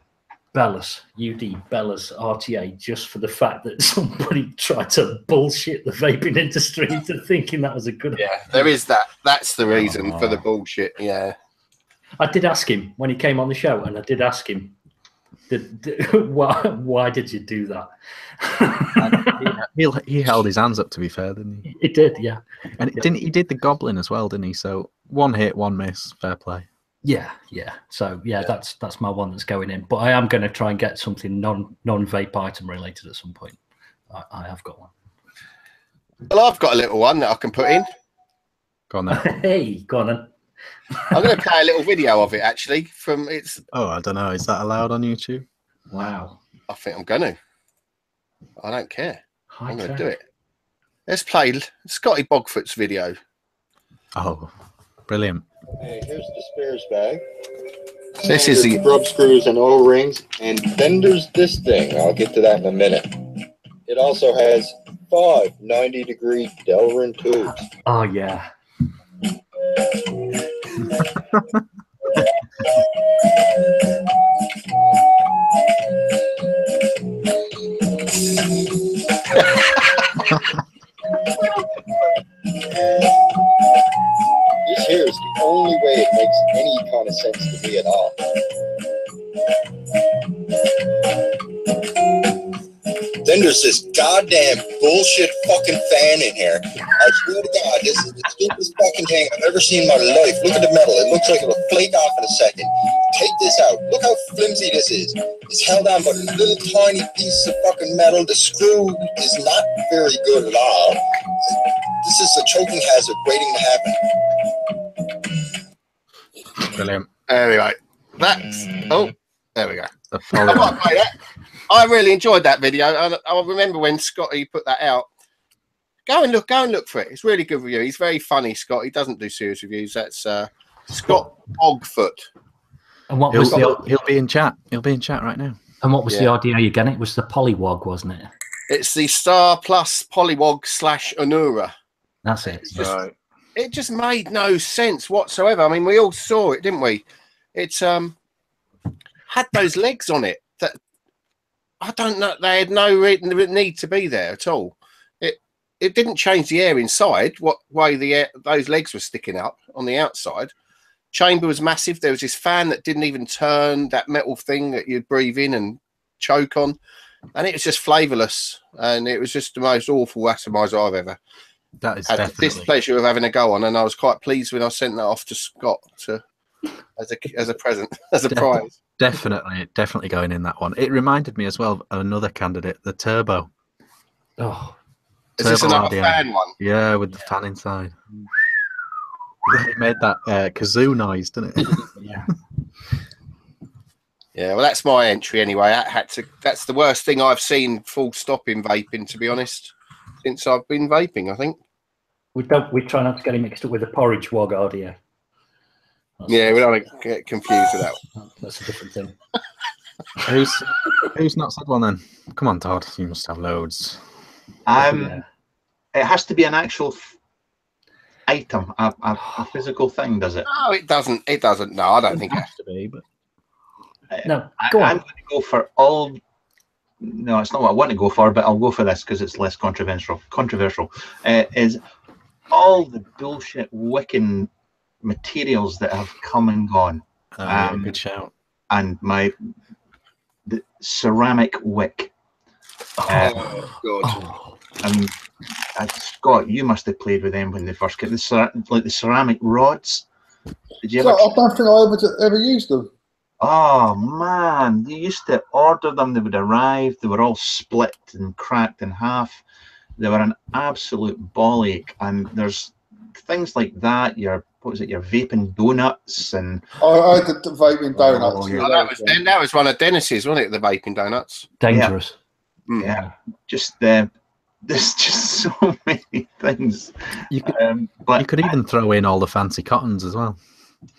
Bellus, UD Bellus RTA, just for the fact that somebody tried to bullshit the vaping industry into thinking that was a good idea. Yeah, there is that. That's the reason for the bullshit. Yeah. I did ask him when he came on the show, and I did ask him, why did you do that? He held his hands up, to be fair, didn't he? He did, yeah. And he did the goblin as well, didn't he? So 1 hit, 1 miss, fair play. Yeah. So yeah, that's my one that's going in. But I am going to try and get something non-vape item related at some point. I have got one. Well, I've got a little one that I can put in. Go on then. Hey, go on then. I'm going to play a little video of it actually. Oh, I don't know. Is that allowed on YouTube? Wow. I think I'm going to. I don't care. I'm going to do it. Let's play Scotty Bogfoot's video. Oh, brilliant. Hey, here's the spares bag. This is the rub screws and O-rings, and then there's this thing. I'll get to that in a minute. It also has 5 90-degree Delrin tubes. Oh yeah. This here is the only way it makes any kind of sense to me at all. Then there's this goddamn bullshit fucking fan in here. I swear to God, this is the stupidest fucking thing I've ever seen in my life. Look at the metal. It looks like it'll flake off in a second. Take this out. Look how flimsy this is. It's held on by a little tiny piece of fucking metal. The screw is not very good at all. This is a choking hazard waiting to happen. Brilliant. There we go. There we go. The I might play that. I really enjoyed that video. I remember when Scotty put that out. Go and look for it. It's really good review. He's very funny, Scott. He doesn't do serious reviews. That's Scott Bogfoot. And what he'll be in chat. He'll be in chat right now. And what was the RDA again? It was the Polywog, wasn't it? It's the Star Plus Polywog / Onura. That's it. It just made no sense whatsoever. I mean, we all saw it, didn't we? It's had those legs on it that I don't know. They had no need to be there at all. It didn't change the air inside. What way those legs were sticking up on the outside. Chamber was massive. There was this fan that didn't even turn, that metal thing that you'd breathe in and choke on. and it was just flavourless, and it was just the most awful atomizer I've ever That is had the definitely displeasure of having a go on, and I was quite pleased when I sent that off to Scott as a present, as a prize. Definitely going in that one. It reminded me as well of another candidate, the Turbo. Oh, Is this Turbo another RDA. fan one? Yeah, with the fan inside. It made that kazoo noise, didn't it? yeah. Yeah, well, that's my entry anyway. That's the worst thing I've seen, full stop, in vaping, to be honest, since I've been vaping, I think. We try not to get it mixed up with the porridge wog RDA. Yeah, we don't want to get confused with that one. That's a different thing. Who's not said one then? Come on, Todd. You must have loads. Yeah. It has to be an actual item, a physical thing, does it? No, it doesn't. It doesn't. No, I don't think it has to be. But No, go on. I'm going to go for all. No, it's not what I want to go for, but I'll go for this because it's less controversial. Is all the bullshit wicking materials that have come and gone. Yeah, good shout. And the ceramic wick. Oh God! Scott, you must have played with them when they first came. Like the ceramic rods. Did you ever? I don't think I ever used them. Oh man, you used to order them. They would arrive. They were all split and cracked in half. They were an absolute ball ache. And there's things like that. Your vaping donuts and. I had the vaping donuts. Oh, yeah. Oh, that was one of Dennis's, wasn't it? The vaping donuts. Dangerous. Yeah, just there's just so many things. You could even throw in all the fancy cottons as well.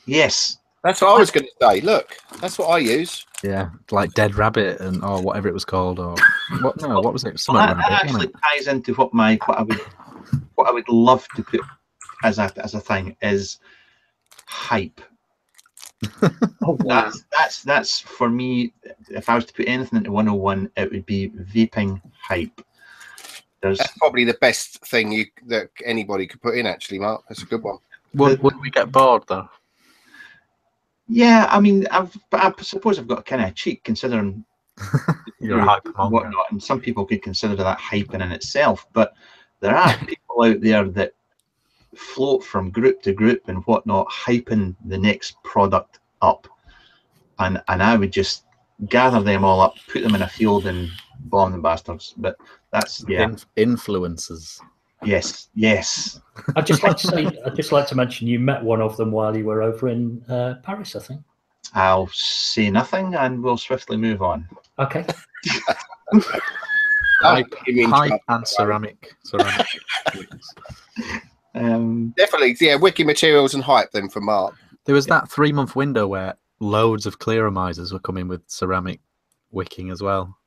Yes, that's what I was going to say. Look, that's what I use. Yeah, like Dead Rabbit or whatever it was called, or what? No, what was it? Something that rabbit, actually ties into what I would love to put as a thing is hype. Oh, wow. That's for me. If I was to put anything into 101, it would be vaping hype. That's probably the best thing that anybody could put in. Actually, Mark, that's a good one. Would we get bored though? Yeah, I mean, I suppose I've got a kind of cheek considering You're a hype and whatnot, and some people could consider that hyping in itself. But there are people out there that float from group to group and whatnot, hyping the next product up, and I would just gather them all up, put them in a field, and bomb the bastards. But that's Influencers. Yes. I'd just like to mention you met one of them while you were over in Paris, I think. I'll say nothing, and we'll swiftly move on. Okay. Hype and ceramic. Definitely, yeah. Wiki materials and hype then for Mark. There was that 3-month window where loads of clearomizers were coming with ceramic wicking as well,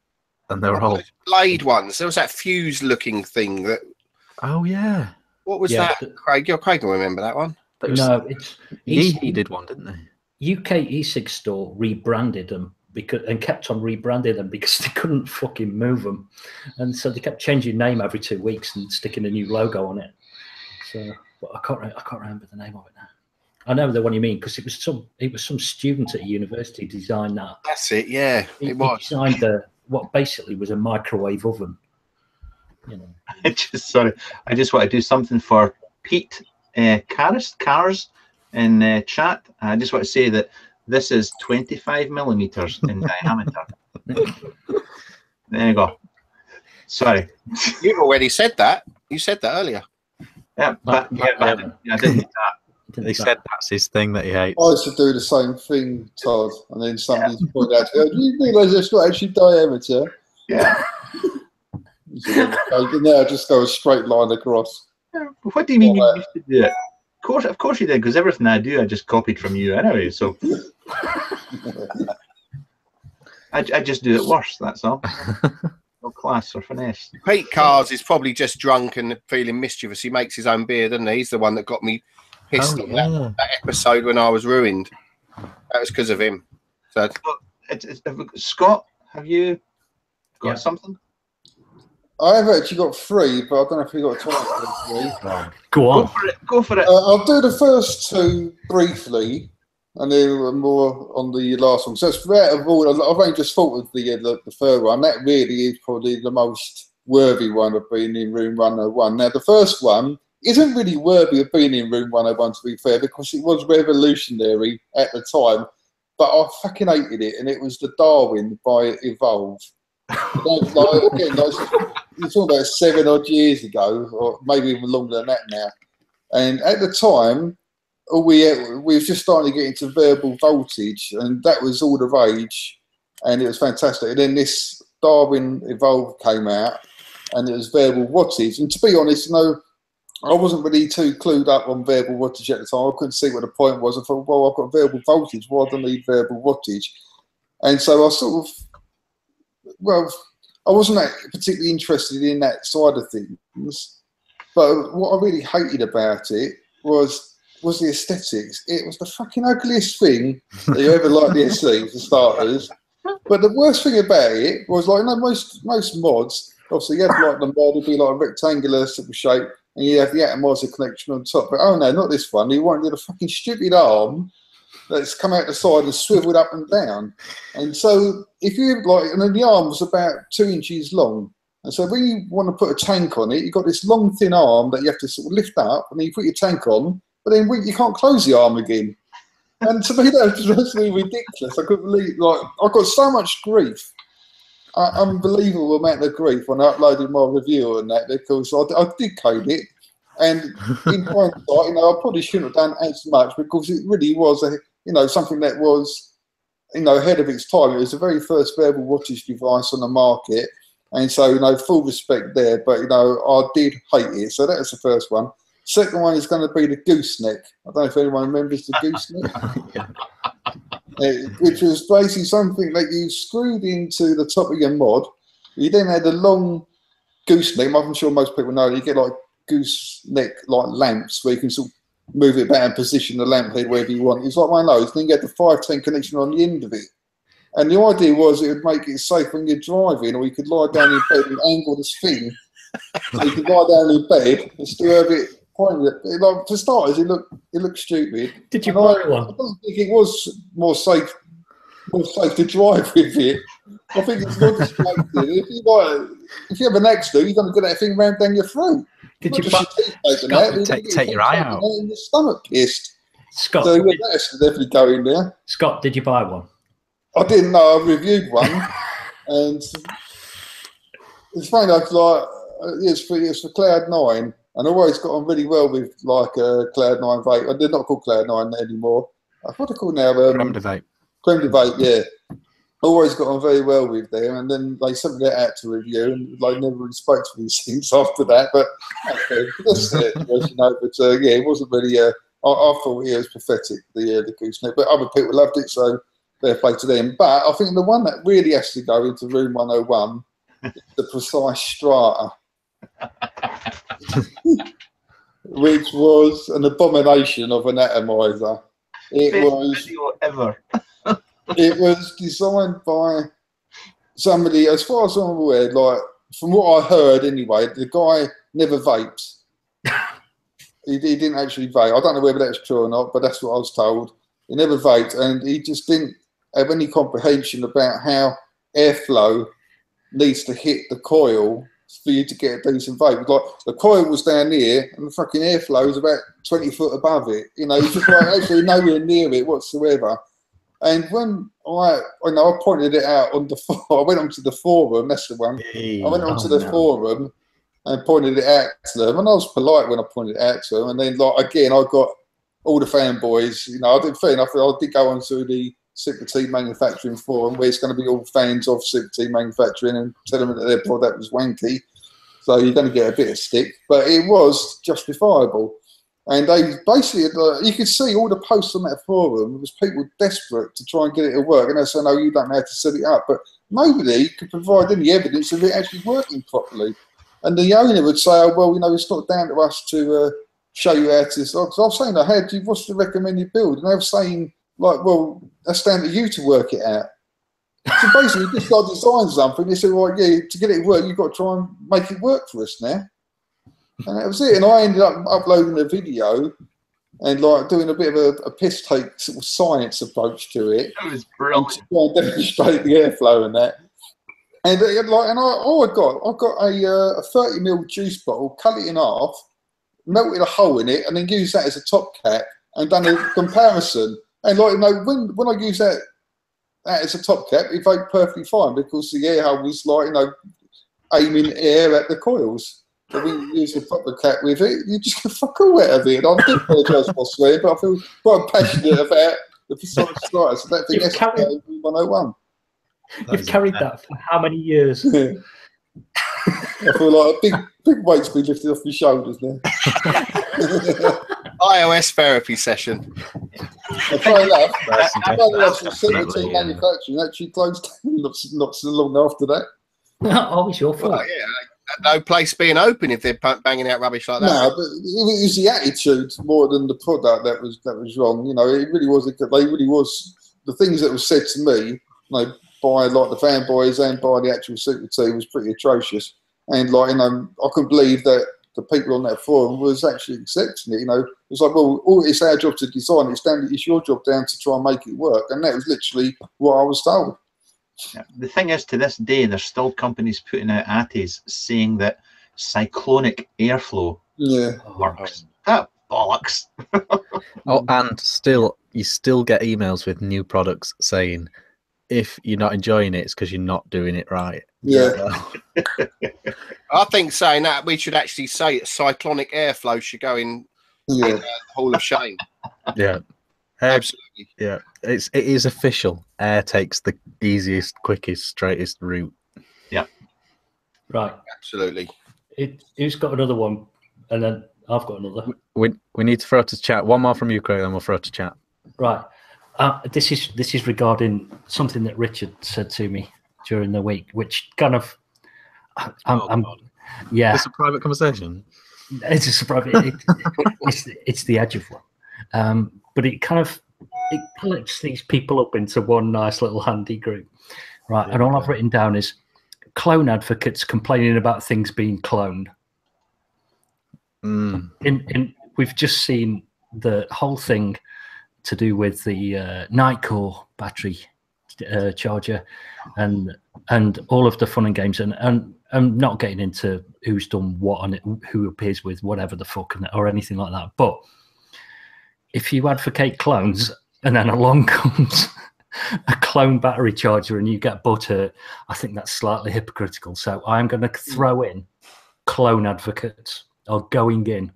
and they were all blade ones. There was that fuse-looking thing that. Oh yeah. What was that, Craig? Craig will remember that one. No, it's he did one, didn't they? UK e-cig store rebranded them and kept on rebranding them because they couldn't fucking move them, and so they kept changing name every 2 weeks and sticking a new logo on it. So, but I can't remember the name of it now. I know the one you mean because it was some student at a university designed that. That's it. Yeah, he was. Designed what basically was a microwave oven. You know. I just want to do something for Pete Cars in chat. I just want to say that this is 25 millimeters in diameter. There you go. Sorry. You've already said that. You said that earlier. Yeah, but I didn't do that. He said that's his thing that he hates. I used to do the same thing, Todd, and then somebody's pointed out to me, do you realise it's not actually diameter? Yeah. And now just go a straight line across. What do you mean you used to do it? Of course you did, because everything I do I just copied from you anyway, so I just do it worse, that's all. No class or finesse. Pete Cars is probably just drunk and feeling mischievous. He makes his own beer, doesn't he? He's the one that got me pissed on that episode when I was ruined. That was because of him. So, Scott, have you got something? I have actually got 3, but I don't know if we got time for 3. Go on. Go for it. I'll do the first 2 briefly, and then more on the last one. So it's out of all, I've only just thought of the third one. That really is probably the most worthy one of being in Room 101. Now, the first one isn't really worthy of being in Room 101, to be fair, because it was revolutionary at the time, but I fucking hated it, and it was the Darwin by Evolve. Again, you're talking about 7 odd years ago, or maybe even longer than that now. And at the time, we were just starting to get into variable voltage, and that was all the rage, and it was fantastic. And then this Darwin Evolve came out, and it was variable wattage. And to be honest, you know, I wasn't really too clued up on variable wattage at the time. I couldn't see what the point was. I thought, well, I've got variable voltage. Why do I need variable wattage? And so I sort of, well, I wasn't particularly interested in that side of things. But what I really hated about it was the aesthetics. It was the fucking ugliest thing that you ever likely to see, for starters. But the worst thing about it was, like, you know, most mods, obviously you had like the mod would be like a rectangular sort of shape, and you have the atomizer connection on top. But oh no, not this one. He wanted a fucking stupid arm that's come out the side and swiveled up and down. And so if you like, and then the arm was about 2 inches long. And so when you want to put a tank on it, you've got this long thin arm that you have to sort of lift up, and then you put your tank on, but then you can't close the arm again. And to me, that was absolutely ridiculous. I couldn't believe, like, I got so much grief, unbelievable amount of grief when I uploaded my review on that, because I did code it, and in hindsight, you know, I probably shouldn't have done as much, because it really was something that was, you know, ahead of its time. It was the very first variable wattage device on the market, and so, you know, full respect there. But, you know, I did hate it. So that was the first one. Second one is going to be the gooseneck. I don't know if anyone remembers the gooseneck. Which was basically something that you screwed into the top of your mod. You then had a long gooseneck. I'm sure most people know that you get like gooseneck like lamps where you can sort of move it back and position the lamp head wherever you want. It's like one of those. Then you get the 510 connection on the end of it. And the idea was it would make it safe when you're driving, or you could lie down in bed and angle this thing. So you could lie down in bed and still have it. Like, for starters, it looked stupid. Did you buy one? I don't think it was more safe to drive with it. I think it's more distracting. If you have an accident, you're going to get that thing rammed down your throat. Did you take your eye out? And your stomach pissed. Scott, so that should definitely go in there. Scott, did you buy one? I didn't know. I reviewed one, and it's funny. Like, it's for Cloud9. And I always got on really well with like Cloud9 vape. They're not called Cloud9 anymore. What are they called now? Creme de Vape. Creme de Vape, yeah. Always got on very well with them, and then they sent that out to review, and like never really spoke to me since after that. But that's it, you know. But yeah, it wasn't really. I thought it was pathetic, the gooseneck, but other people loved it, so fair play to them. But I think the one that really has to go into Room 101 is the Precise Strata. Which was an abomination of an atomizer. It was designed by somebody, as far as I'm aware, like from what I heard anyway, the guy never vaped. He didn't actually vape. I don't know whether that's true or not, but that's what I was told. He never vaped, and he just didn't have any comprehension about how airflow needs to hit the coil for you to get a decent vape. Like, the coil was down here, and the fucking airflow was about 20 foot above it. You know, it's just like actually nowhere near it whatsoever. And when I pointed it out on the forum, I went onto the forum. That's the one. I went onto the forum and pointed it out to them, and I was polite when I pointed it out to them. And then, like, again, I got all the fanboys. You know, I did fair enough. I did go onto the Super Tea manufacturing forum, where it's going to be all fans of Super Tea manufacturing, and tell them that their product was wanky. So you're going to get a bit of stick, but it was justifiable. And they basically, you could see all the posts on that forum. There was people desperate to try and get it to work, and they said, "No, you don't know how to set it up." But nobody could provide any evidence of it actually working properly. And the owner would say, "Oh, well, you know, it's not down to us to show you how to." Because I was saying, what's the recommended build? And they were saying, like, well, that's down to you to work it out. So basically, you just got to design something. They said, well, yeah, to get it to work, you've got to try and make it work for us now. And that was it. And I ended up uploading a video and like doing a bit of a piss take sort of science approach to it. That was And brilliant. to try and demonstrate the airflow and that. And I got a 30ml juice bottle, cut it in half, melted a hole in it, and then used that as a top cap and done a comparison. And like, you know, when I use that as a top cap, it vaped perfectly fine because the air hole was like, you know, aiming air at the coils. So when you use the proper cap with it, you just get fuck all out of it. I do apologise for swearing, but I feel quite passionate about the precise slides. So that thing is 101. You've carried that for how many years? Yeah. I feel like a big weight's been lifted off my shoulders now. iOS therapy session. Funny enough, some manufacturing actually closed down not so long after that. Oh, it's your fault. Well, yeah, no place being open if they're banging out rubbish like that. No, but it was the attitude more than the product that was wrong. You know, it really was. They really was the things that were said to me, you know, by like the fanboys and by the actual Super T was pretty atrocious. And like, you know, I couldn't believe that the people on that forum was actually accepting it. You know, it was like, well, it's our job to design it. It's your job down to try and make it work. And that was literally what I was told. Yeah. The thing is, to this day, there's still companies putting out RTAs saying that cyclonic airflow works. That bollocks. Oh, and you still get emails with new products saying, if you're not enjoying it, it's because you're not doing it right. Yeah. I think saying that we should actually say cyclonic airflow should go in the Hall of Shame. Yeah. Absolutely. Yeah. It is official. Air takes the easiest, quickest, straightest route. Yeah. Right. Absolutely. Who's got another one? And then I've got another. We need to throw to chat. One more from you, Craig, then we'll throw to chat. Right. This is regarding something that Richard said to me during the week, which kind of, yeah. It's a private conversation. It's a private. It's the edge of one, but it collects these people up into one nice little handy group, right? Yeah, and all I've written down is clone advocates complaining about things being cloned. We've just seen the whole thing to do with the Nightcore battery charger and all of the fun and games, and I'm not getting into who's done what on it, who appears with whatever the fuck or anything like that. But if you advocate clones and then along comes a clone battery charger and you get butthurt, I think that's slightly hypocritical. So I'm going to throw in clone advocates are going in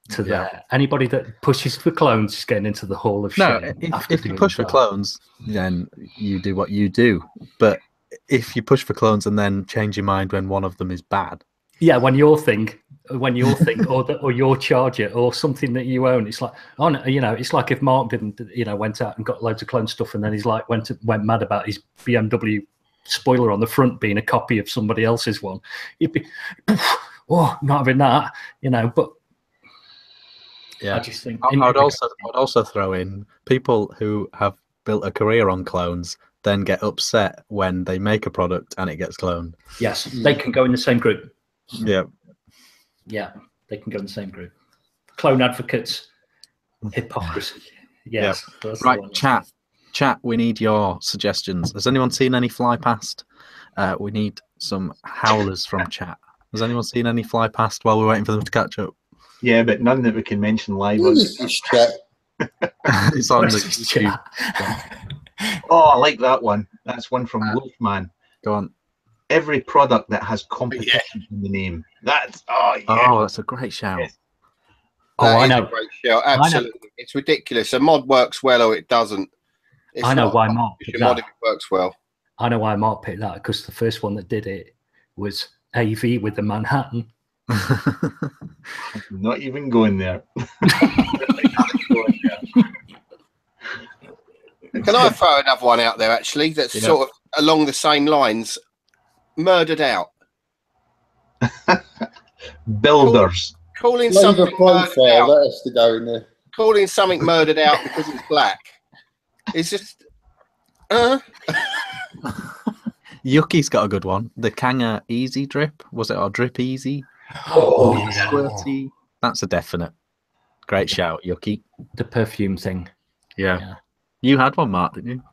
to that. Anybody that pushes for clones is getting into the Hall of Shame. No, if you push for clones, then you do what you do. But if you push for clones and then change your mind when one of them is bad, when your thing, or your charger or something that you own, it's like, oh no, it's like if Mark didn't, went out and got loads of clone stuff and then he's like went mad about his BMW spoiler on the front being a copy of somebody else's one. He'd be, not having that, but. Yeah, I just think I'd also throw in people who have built a career on clones, then get upset when they make a product and it gets cloned. Yes, they can go in the same group. Yeah, they can go in the same group. Clone advocates, hypocrisy. Yes, right. Chat. We need your suggestions. Has anyone seen any fly past? We need some howlers from chat. Has anyone seen any fly past while we're waiting for them to catch up? Yeah, but none that we can mention live. Chat. It's on the YouTube. Oh, I like that one. That's one from Wolfman. Go on. Every product that has competition in the name. That's that's a great shout. Yes. I know. A great shout. Absolutely, it's ridiculous. A mod works well or it doesn't. I know why Mark picked that. If it works well. I know why Mark picked that because the first one that did it was AV with the Manhattan. I'm not even going there. Can I throw another one out there actually that's sort of along the same lines? Murdered out. Builders. Calling something murdered out. That has to go in there. Calling something murdered out because it's black. It's just Yuki's got a good one. The Kanga Easy Drip. Was it our Drip Easy? Oh, Squirty. That's a definite. Great shout, Yucky. The perfume thing. Yeah. You had one, Mark, didn't you?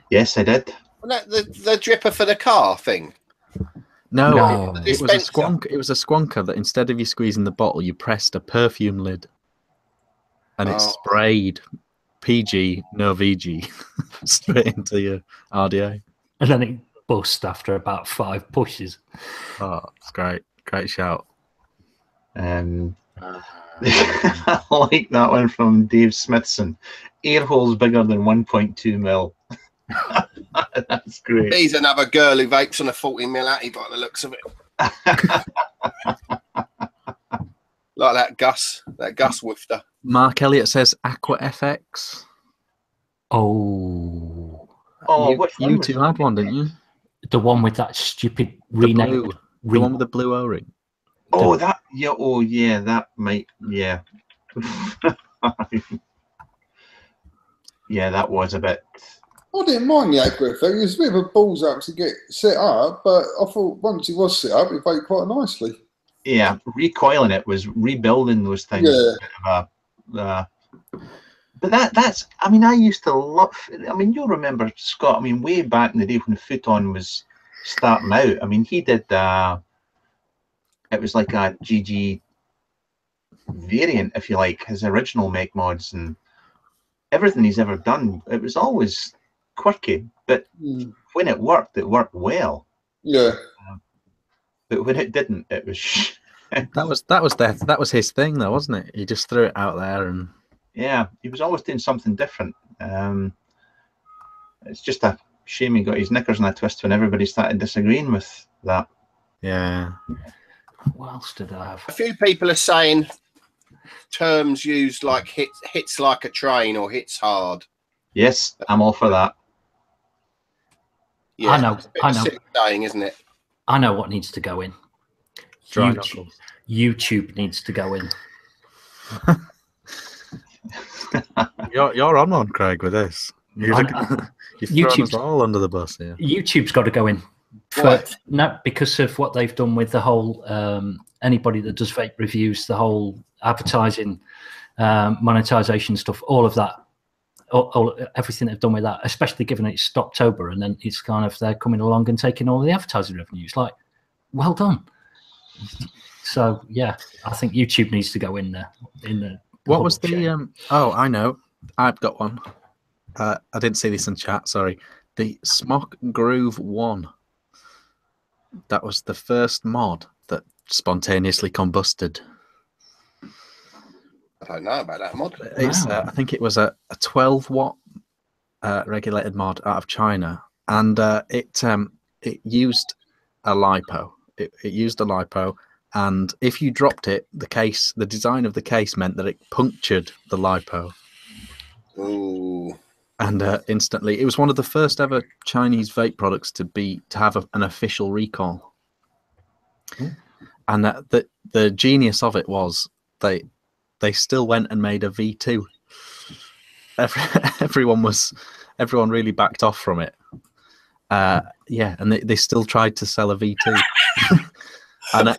Yes, I did. The dripper for the car thing. No, No. it was a squonk. It was a squonker that instead of you squeezing the bottle, you pressed a perfume lid, and it sprayed PG, no VG, straight into your RDA. And then it bust after about 5 pushes. Oh, it's great. Great shout. I like that one from Dave Smithson. Air holes bigger than 1.2 mil. That's great. He's another girl who vapes on a 40 mil atty by the looks of it. Like that Gus Wifter. Mark Elliott says Aqua FX. Oh. You two had one, didn't you? The one with that stupid The one with the blue O-ring. Oh, that, yeah, oh, yeah, that might, yeah. Yeah, that was a bit. I didn't mind the Aqua effect. It was a bit of a balls up to get set up, but I thought once it was set up, it played quite nicely. Yeah, recoiling it was rebuilding those things. Yeah. But that's, I mean, I used to love, I mean, you'll remember, Scott, I mean, way back in the day when Futon was starting out, I mean, he did, it was like a GG variant, if you like, his original make mods, and everything he's ever done, it was always quirky, but when it worked well. Yeah. But when it didn't, it was that was his thing, though, wasn't it? He just threw it out there, and yeah, he was always doing something different. It's just a shame he got his knickers in a twist when everybody started disagreeing with that. Yeah. What else did I have? A few people are saying terms used like hits like a train or hits hard. Yes, I'm all for that. Yeah, I know. It's a bit of a silly saying, isn't it? I know what needs to go in. YouTube needs to go in. You're on one, Craig, with this. You've thrown us all under the bus here. YouTube's got to go in. No, because of what they've done with the whole anybody that does vape reviews, the whole advertising, monetization stuff, all of that, everything they've done with that, especially given it's Stoptober, and then it's kind of they're coming along and taking all the advertising revenues. Like, well done. So yeah, I think YouTube needs to go in there. What was the oh, I know, I've got one. I didn't see this in chat. Sorry, the Smock Groove 1. That was the first mod that spontaneously combusted. I don't know about that mod. It's I think it was a 12-watt regulated mod out of China, and it used a lipo. It used a lipo, and if you dropped it, the design of the case meant that it punctured the lipo. Ooh. And instantly, it was one of the first ever Chinese vape products to have an official recall. And the genius of it was they still went and made a V2. Everyone really backed off from it. Yeah, and they still tried to sell a V2.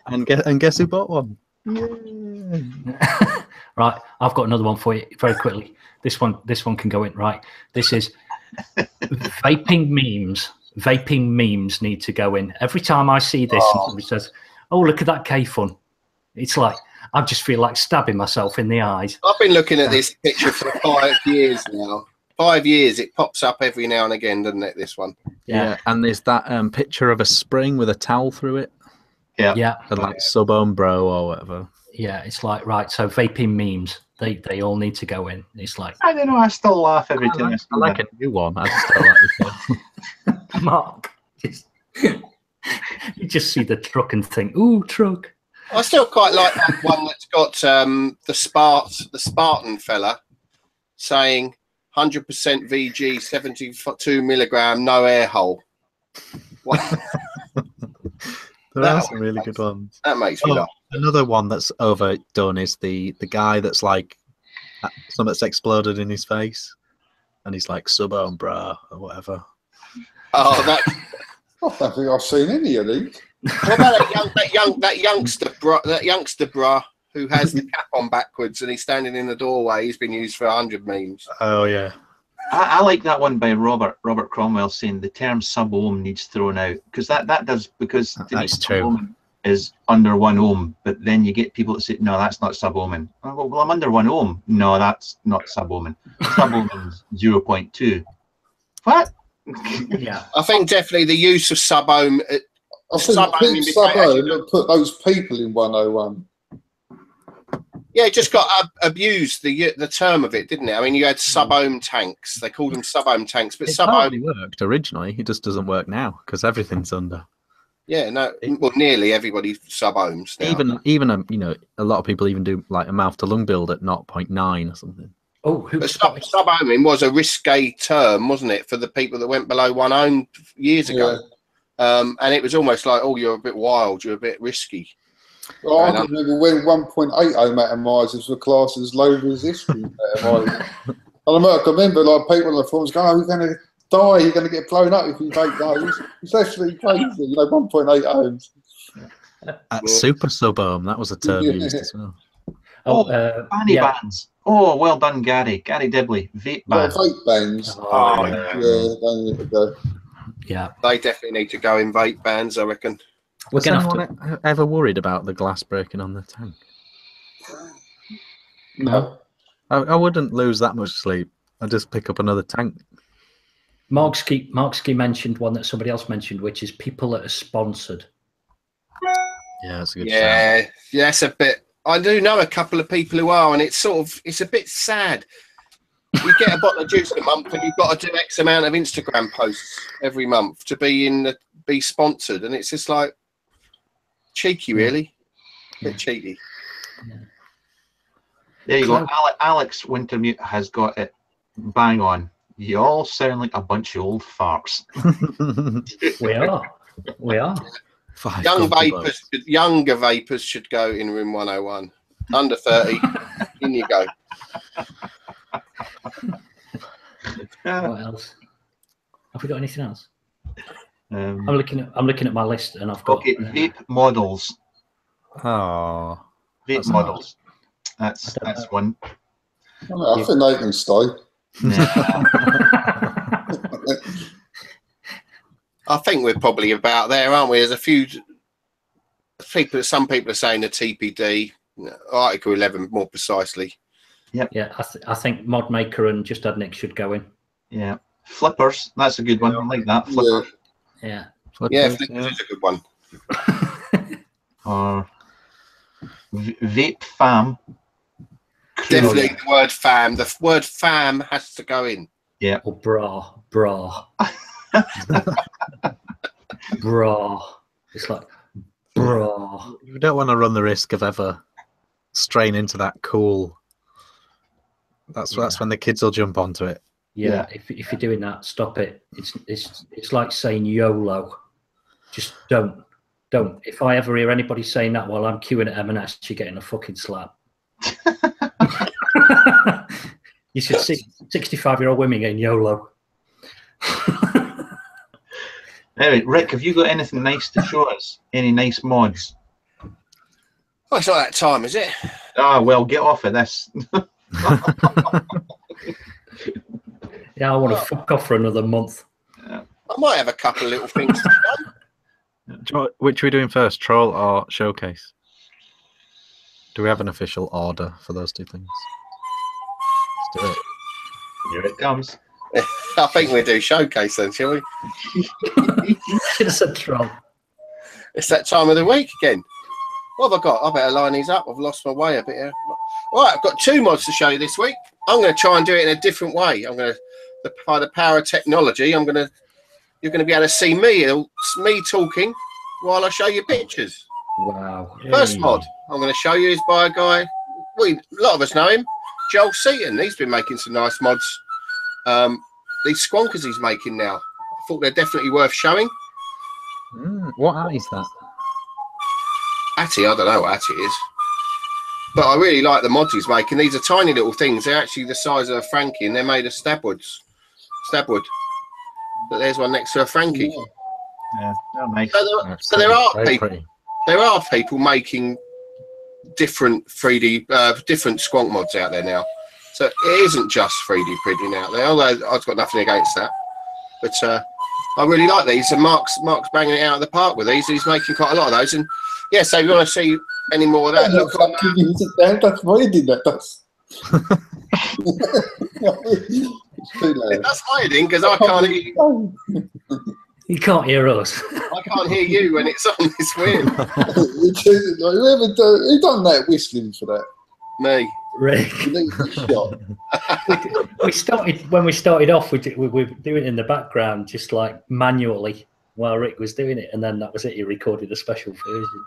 and guess who bought one? Right, I've got another one for you very quickly. This one can go in, right? This is vaping memes. Vaping memes need to go in. Every time I see this, and somebody says, "Oh, look at that K-Fun," it's like I just feel like stabbing myself in the eyes. I've been looking at this picture for 5 years now. 5 years. It pops up every now and again, doesn't it? This one. Yeah, and there's that picture of a spring with a towel through it. Yeah. And like Sub-Ohm Bro or whatever. Yeah, it's like, right, so vaping memes, they all need to go in. It's like, I don't know, I still laugh every time. I like a new one. I just don't like this one. Mark, you just see the truck and think, ooh, truck. I still quite like that one that's got the Spartan fella saying 100% VG, 72 milligram, no air hole. There are some really good ones. That makes me laugh. Another one that's overdone is the guy that's like something that's exploded in his face, and he's like Sub-Ohm Bra or whatever. Oh, I don't think I've seen any of these. What about that youngster bra who has the cap on backwards and he's standing in the doorway. He's been used for 100 memes. Oh yeah. I like that one by Robert Cromwell saying the term sub-ohm needs thrown out, because that does, because That's true. Is under 1 ohm, but then you get people that say, no, that's not sub-ohming. I go, well, I'm under 1 ohm. No, that's not sub-ohming. Sub-ohming is 0.2. What? Yeah. I think definitely the use of sub-ohm. I think keep sub-ohm and put those people in 101. Yeah, it just got abused, the term of it, didn't it? I mean, you had sub-ohm tanks. They called them sub-ohm tanks, but It sub-ohm probably worked originally. It just doesn't work now because everything's under. Yeah, no, well, nearly everybody sub-ohms now. Even you know, a lot of people even do like a mouth-to-lung build at 0.9 or something. Oh, but sub-ohming was a risque term, wasn't it, for the people that went below 1 ohm years ago? Yeah. And it was almost like, oh, you're a bit wild, you're a bit risky. Well, I can remember when 1.8 ohm atomizers were classed as low resistance atomizers. And I can remember like people on the forums going, "Oh, you're going to die, you're going to get blown up if you vape those." It's actually crazy, you know, 1.8 ohms. At super sub-ohm, that was a term used as well. Fanny bands. Oh, well done, Gary. Gary Dibley. Vape bands. Vape bands. Oh, they need to go. Yeah, they definitely need to go in vape bands, I reckon. Was anyone ever worried about the glass breaking on the tank? No. I wouldn't lose that much sleep. I'd just pick up another tank. Markski mentioned one that somebody else mentioned, which is people that are sponsored. Yeah, that's a good shout. That's a bit. I do know a couple of people who are, and it's a bit sad. You get a bottle of juice a month, and you've got to do X amount of Instagram posts every month to be sponsored, and it's just like cheeky, really. A bit cheeky. Yeah. There you go. Alex Wintermute has got it bang on. You all sound like a bunch of old farts. We are. Younger vapors should go in room 101. Under 30, in you go. What else? Have we got anything else? I'm looking at my list, and I've got vape models. Oh, vape models. That's one. I think they can stay. I think we're probably about there, aren't we? There's a few people. Some people are saying the TPD, Article 11 more precisely. Yep. Yeah, I think Mod Maker and Just Add Nick should go in. Yeah. Flippers, that's a good one. I like that. Flippers. Yeah. Flippers is a good one. Or vape fam. Definitely the word fam. The word fam has to go in. Yeah. Or bra. Bra. It's like bra. You don't want to run the risk of ever straying into that cool. That's when the kids will jump onto it. Yeah. If you're doing that, stop it. It's like saying YOLO. Just don't. If I ever hear anybody saying that while I'm queuing at M&S, you're getting a fucking slap. You should see 65-year-old women getting YOLO. Anyway, Rick, have you got anything nice to show us? Any nice mods? Oh, it's not that time, is it? Ah, well, get off of this. Yeah, I want to fuck off for another month. I might have a couple of little things to show. Which are we doing first, troll or showcase? Do we have an official order for those two things? Let's do it. Here it comes. I think we'll do showcase then, shall we? It's a troll. It's that time of the week again. What have I got? I better line these up. I've lost my way a bit here. Right, I've got 2 mods to show you this week. I'm going to try and do it in a different way. I'm going to, by the power of technology, you're going to be able to see me talking while I show you pictures. Wow. First mod I'm going to show you is by a guy, a lot of us know him, Joel Seaton. He's been making some nice mods. These squonkers he's making now, I thought they're definitely worth showing. What Atty is that? Atty, I don't know what Atty is. But I really like the mods he's making. These are tiny little things. They're actually the size of a Frankie, and they're made of stabwood. But there's one next to a Frankie. Yeah, that makes so there are people making different 3D, different squonk mods out there now. So it isn't just 3D printing out there, although I've got nothing against that. But I really like these, and Mark's banging it out of the park with these. He's making quite a lot of those, and yeah. So if you want to see any more of that, look on that. That's hiding. That does. That's hiding because I can't hear you. You can't hear us. I can't hear you when it's on. It's weird. Who done that whistling for that? Me. Rick. When we started off, we were doing it in the background, just like manually while Rick was doing it, and then that was it. He recorded a special version.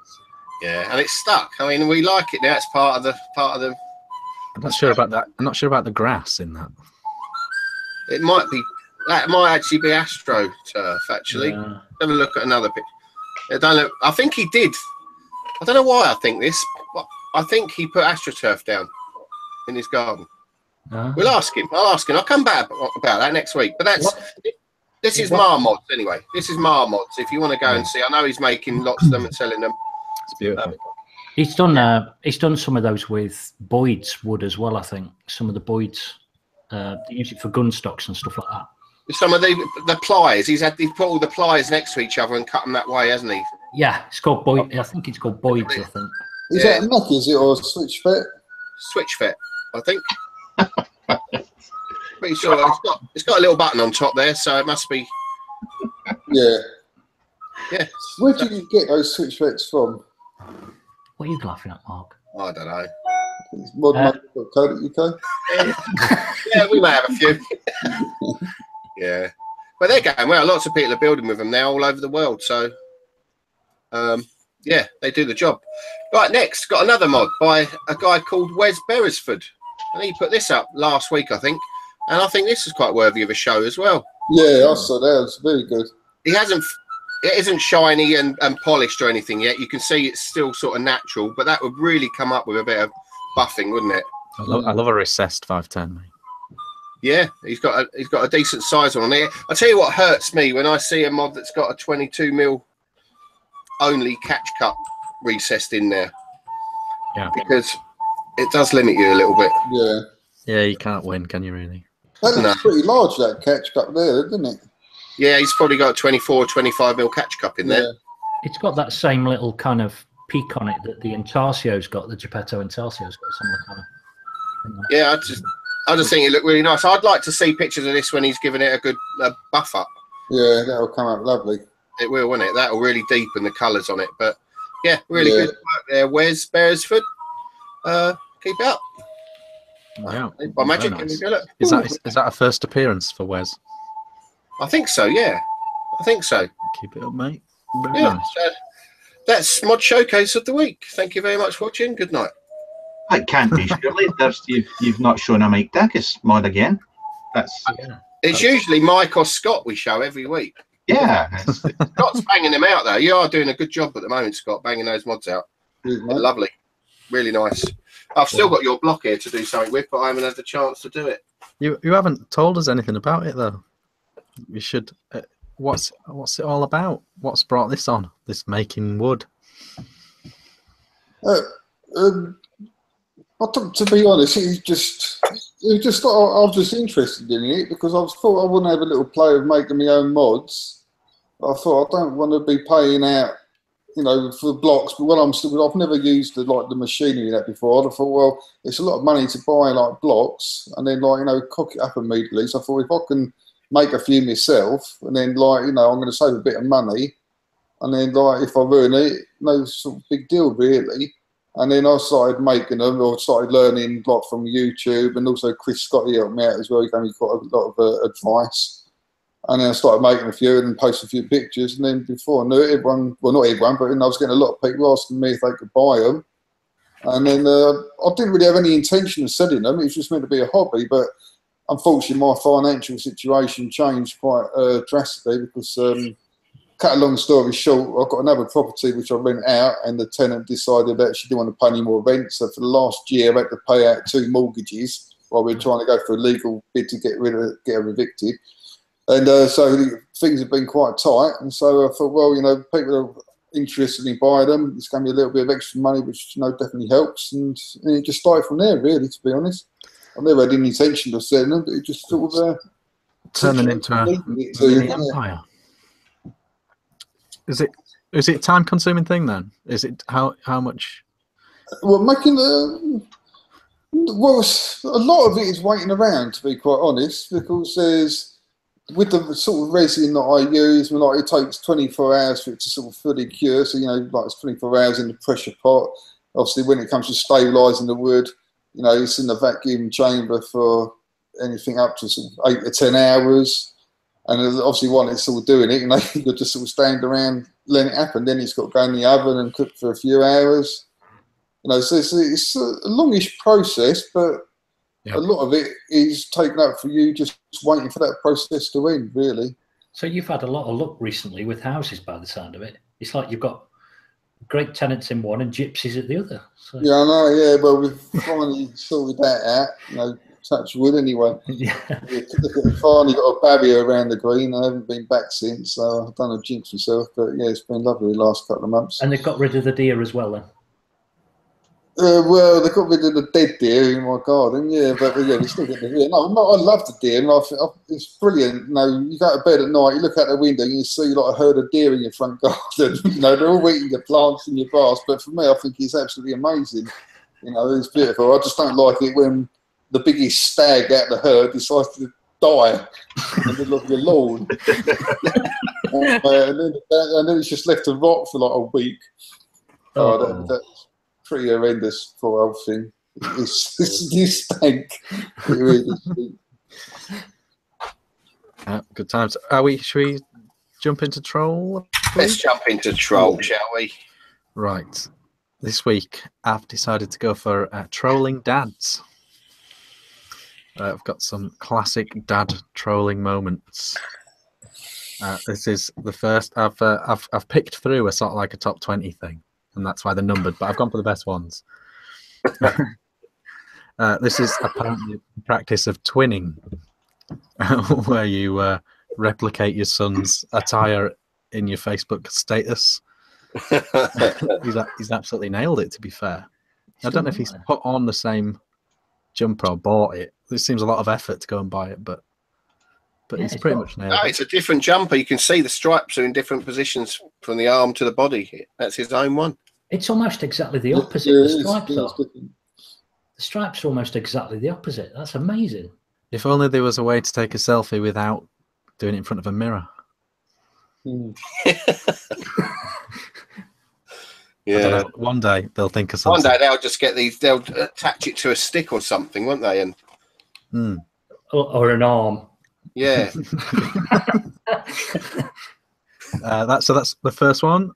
Yeah, and it's stuck. I mean, we like it now. It's part of the. I'm not sure about that. I'm not sure about the grass in that. It might be. That might actually be AstroTurf. Actually, Yeah. Have a look at another picture. I think he did. I don't know why I think this, but I think he put AstroTurf down in his garden. We'll ask him. I'll ask him. I'll come back about that next week. But this is Marmods anyway. This is Marmods. If you want to go and see, I know he's making lots of them and selling them. It's beautiful. He's done some of those with Boyd's wood as well. I think some of the Boyd's they use it for gun stocks and stuff like that. Some of the pliers. He's put all the pliers next to each other and cut them that way, hasn't he? Yeah, it's called Boyd. I think it's called Boyd's. I think. Is that a Mac? Is it or a switch fit? Switch fit, I think. Pretty sure it's got a little button on top there, so it must be. Yeah. Yeah. Where did you get those switch fits from? What are you laughing at, Mark? I don't know. Modern.co.uk? Yeah, we may have a few. Yeah. But they're going well. Lots of people are building with them now all over the world. So, yeah, they do the job. Right, next, got another mod by a guy called Wes Beresford. And he put this up last week, I think. And I think this is quite worthy of a show as well. Yeah, I saw that. It's very good. It isn't shiny and polished or anything yet. You can see it's still sort of natural, but that would really come up with a bit of buffing, wouldn't it? I love a recessed 510, mate. Yeah, he's got a decent size on it. I'll tell you what hurts me when I see a mod that's got a 22mm only catch cup recessed in there. Yeah. Because it does limit you a little bit. Yeah. Yeah, you can't win, can you really? That looks pretty large, that catch cup there, doesn't it? Yeah, he's probably got a 24 or 25mm catch cup in there. It's got that same little kind of peak on it that the Intarsio's got, the Geppetto Intarsio's got similar kind of. Yeah, I just think it looked really nice. I'd like to see pictures of this when he's giving it a good buff up. Yeah, that'll come out lovely. It will, won't it? That'll really deepen the colours on it. But yeah, really good work there, Wes Beresford. Keep it up. Wow. By magic, Nice. look. Is that a first appearance for Wes? I think so, yeah. I think so. Keep it up, mate. Very Yeah. nice. So that's Mod Showcase of the week. Thank you very much for watching. Good night. That can't be, surely. You've not shown a Mike Dacus mod again. It's usually Mike or Scott we show every week. Yeah. Scott's banging them out, though. You are doing a good job at the moment, Scott, banging those mods out. They're lovely. Really nice. I've still got your block here to do something with, but I haven't had the chance to do it. You haven't told us anything about it, though. We should. What's it all about? What's brought this on? This making wood? To be honest, I was just interested in it because I thought I wouldn't have a little play of making my own mods. I thought I don't want to be paying out, for blocks. But I've never used the machinery in that before. I thought, well, it's a lot of money to buy blocks and then cock it up immediately. So I thought if I can make a few myself and then I'm going to save a bit of money, and then if I ruin it, no sort of big deal really. And then I started making them, or started learning from YouTube, and also Chris Scotty helped me out as well. He gave me quite a lot of advice. And then I started making a few and then posted a few pictures. And then before I knew it, everyone, well, not everyone, but I was getting a lot of people asking me if they could buy them. And then I didn't really have any intention of selling them. It was just meant to be a hobby. But unfortunately, my financial situation changed quite drastically because, cut a long story short, I've got another property which I rent out, and the tenant decided that she didn't want to pay any more rent. So for the last year, I had to pay out 2 mortgages while we were trying to go for a legal bid to get her evicted. And so things have been quite tight. And so I thought, well, people interested in buying them. It's going to be a little bit of extra money, which definitely helps, and it just started from there. Really, to be honest, I've never had any intention of selling them, but it just sort of turning into a mini empire. Is it a time consuming thing then? Is it how much? Well, making a lot of it is waiting around, to be quite honest, because there's with the sort of resin that I use, it takes 24 hours for it to sort of fully cure. So it's 24 hours in the pressure pot. Obviously, when it comes to stabilising the wood, it's in the vacuum chamber for anything up to sort of 8 to 10 hours. And obviously, while it's sort of doing it, you've just sort of stand around letting it happen. Then it's got to go in the oven and cook for a few hours. So it's a longish process, but a lot of it is taken up for you just waiting for that process to end, really. So you've had a lot of luck recently with houses, by the sound of it. It's like you've got great tenants in one and gypsies at the other. So. Yeah, I know. Yeah, well, we've finally sorted that out. Touch wood anyway. Yeah. We've finally got a barrier around the green. I haven't been back since, so I've done a jinx myself. But yeah, it's been lovely the last couple of months. And they've got rid of the deer as well, then. Well, they got rid of the dead deer in my garden, but yeah, they still get the deer. No, I love the deer, and it's brilliant. You go to bed at night, you look out the window, and you see like a herd of deer in your front garden. They're all eating your plants and your grass. But for me, I think it's absolutely amazing. It's beautiful. I just don't like it when the biggest stag out of the herd decides to die in the middle of your lawn, and then it's just left to rot for like a week. That's pretty horrendous for whole thing. It's stank. It really stinks. Good times. Should we jump into troll? Let's jump into troll, shall we? Right. This week, I've decided to go for trolling dads. I've got some classic dad trolling moments. This is the first. I've picked through a sort of like a top 20 thing, and that's why they're numbered. But I've gone for the best ones. This is apparently the practice of twinning, where you replicate your son's attire in your Facebook status. He's absolutely nailed it. To be fair, I don't know if he's put on the same jumper or bought it. It seems a lot of effort to go and buy it, but he's pretty much nailed it. It's a different jumper. You can see the stripes are in different positions from the arm to the body. That's his own one. It's almost exactly the opposite. The stripes are. The stripes are almost exactly the opposite. That's amazing. If only there was a way to take a selfie without doing it in front of a mirror. Yeah. One day they'll think of something. One day they'll just get these. They'll attach it to a stick or something, won't they? And or an arm. Yeah. That's the first one.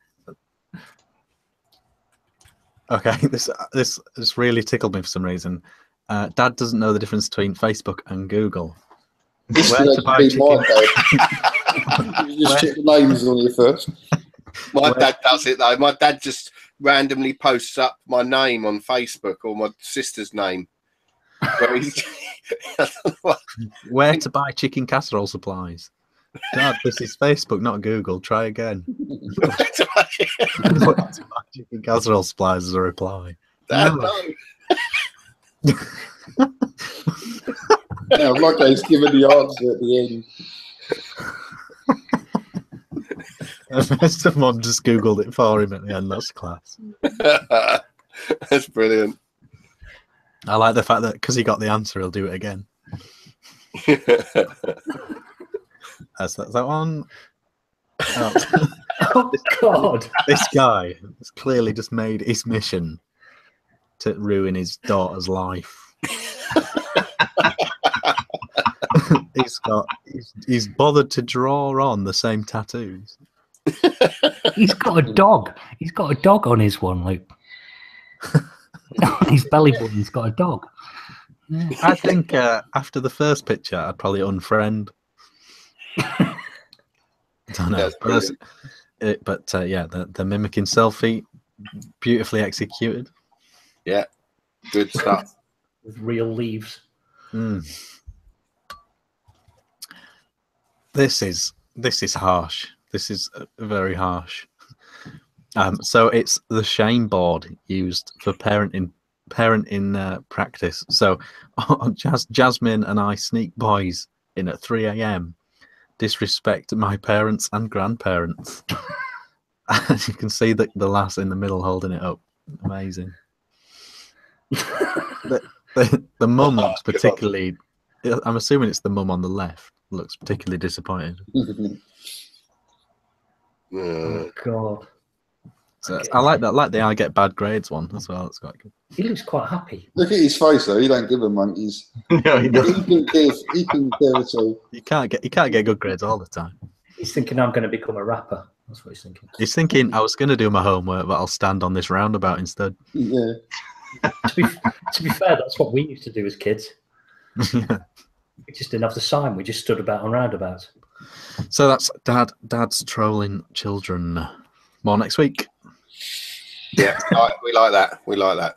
Okay, this really tickled me for some reason. Dad doesn't know the difference between Facebook and Google. Where to buy chicken? You just check the names on you first. My dad does it though. My dad just randomly posts up my name on Facebook or my sister's name. Where to buy chicken casserole supplies? Dad, this is Facebook, not Google. Try again. Where to buy chicken casserole supplies as a reply. Dad, no. Yeah, like he's given the answer at the end. Most of mum just Googled it for him at the end. That's class. That's brilliant. I like the fact that because he got the answer, he'll do it again. That's that one. Oh God! This guy has clearly just made his mission to ruin his daughter's life. He's bothered to draw on the same tattoos. He's got a dog. He's got a dog on his one, like on his belly button. He's got a dog. Yeah. I think after the first picture, I'd probably unfriend. I don't know, but yeah, the mimicking selfie, beautifully executed. Yeah, good stuff. With real leaves. This is harsh. This is very harsh. So it's the shame board used for parenting practice. So Jasmine and I sneak boys in at 3 a.m. disrespect my parents and grandparents. And you can see the lass in the middle holding it up. Amazing. The mum looks particularly. I'm assuming it's the mum on the left. Looks particularly disappointed. Oh God. So I like that. Like the I get bad grades one as well. It's quite good. He looks quite happy. Look at his face though. He don't give a monkeys. No, he doesn't. He can care at all. You can't get good grades all the time. He's thinking I'm going to become a rapper. That's what he's thinking. He's thinking I was going to do my homework, but I'll stand on this roundabout instead. Yeah. To be fair, that's what we used to do as kids. Yeah. We just didn't have the sign. We just stood about on roundabouts. So that's dad's trolling children. More next week. Yeah, we like that. We like that.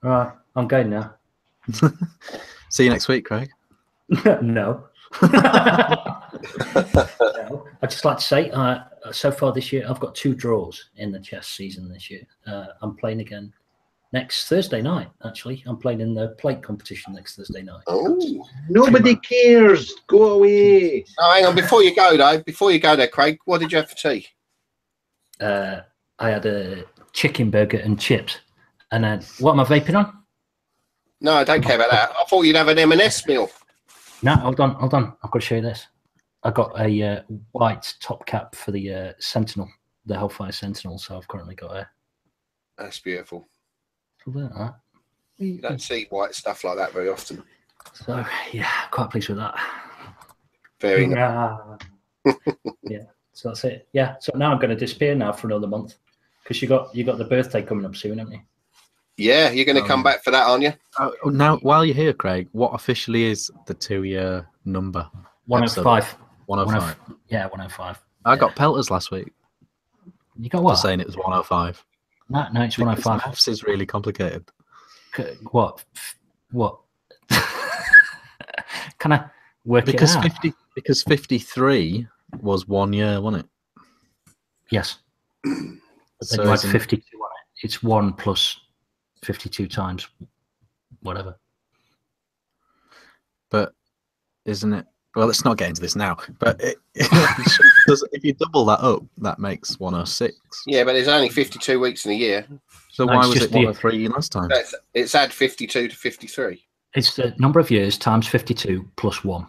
All right, I'm going now. See you next week, Craig. No. No. I'd just like to say, so far this year, I've got 2 draws in the chess season this year. I'm playing again next Thursday night, actually. I'm playing in the plate competition next Thursday night. Oh, Nobody cares. Go away. oh, hang on. Before you go there, Craig, what did you have for tea? I had a chicken burger and chips. And then, what am I vaping on? No, I don't care about that. I thought you'd have an M&S meal. No, hold on. I've got to show you this. I got a white top cap for the Sentinel, the Hellfire Sentinel. So I've currently got a. That's beautiful. Right. You don't see white stuff like that very often. So yeah, quite pleased with that. Very nice. Yeah. So that's it. Yeah. So now I'm going to disappear now for another month because you got the birthday coming up soon, haven't you? Yeah, you're going to come back for that, aren't you? Now, while you're here, Craig, what officially is the 2-year number? 105. 105. Yeah, 105. I got pelters last week. You got what? For saying it was 105. No, it's 105. Maths is really complicated. What? Can I work it out? Because 53 was 1 year, wasn't it? Yes. But then So you had isn't- 52 on it. It's 1 plus 52 times whatever. But isn't it? Well, let's not get into this now. But if you double that up, that makes 106. Yeah, but there's only 52 weeks in a year. So No, why it's was just it 103 last time? It's add 52 to 53. It's the number of years times 52 plus 1.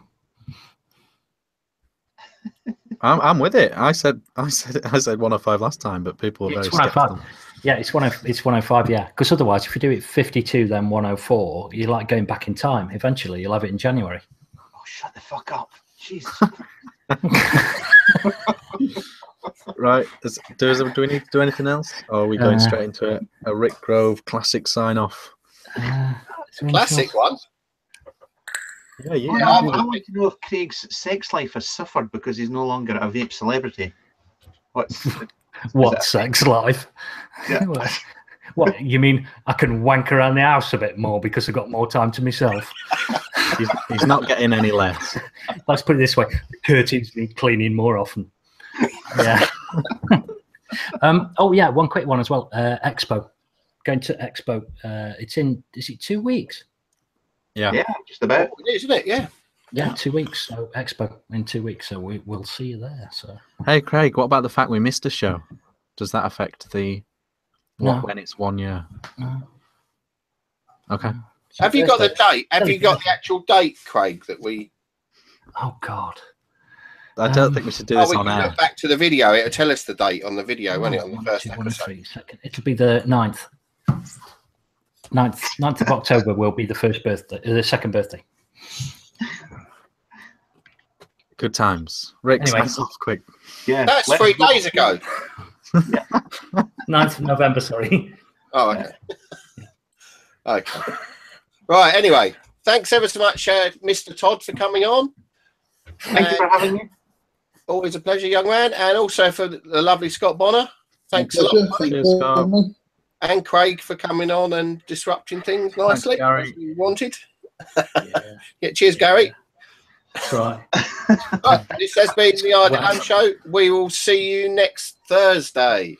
I'm with it. I said 105 last time, but people were very It's 105. skeptical. Yeah, it's 105, yeah. Because otherwise, if you do it 52, then 104, you're like going back in time. Eventually, you'll have it in January. Oh, shut the fuck up. Jesus. Right. Do we need to do anything else? Or are we going straight into a Rick Grove classic sign-off? Classic one. Yeah. I want to know if Craig's sex life has suffered because he's no longer a vape celebrity. What sex life? Yeah. What, you mean I can wank around the house a bit more because I've got more time to myself? He's not getting any less. Let's put it this way: the curtains need cleaning more often. Yeah. Oh yeah, one quick one as well. Expo, going to Expo. It's in. Is it 2 weeks? Yeah, just about. Isn't it? Yeah. Yeah, 2 weeks. So Expo in 2 weeks. So we'll see you there. So. Hey Craig, what about the fact we missed a show? Does that affect the when it's 1 year? No. Okay. Have you got the date? Have you got the actual date, Craig? That we. Oh God. I don't think we should do this we on can air. look back to the video. It'll tell us the date on the video, won't it? On the first episode. It'll be the 9th. 9th of October will be the first birthday, the second birthday. Good times. Rick, Anyway. sign off quick. Yeah, That's 3 days ago. 9th of November, sorry. Oh, okay. Okay. Right. Anyway, thanks ever so much, Mr. Todd, for coming on. Thank you for having me. Always a pleasure, young man, and also for the lovely Scott Bonner. Thanks a lot, Thank Cheers, you. Scott. and Craig for coming on and disrupting things nicely. Gary. As we wanted. Yeah, Yeah, cheers, Gary. that's right. Right, this has been the RDAs show. We will see you next Thursday.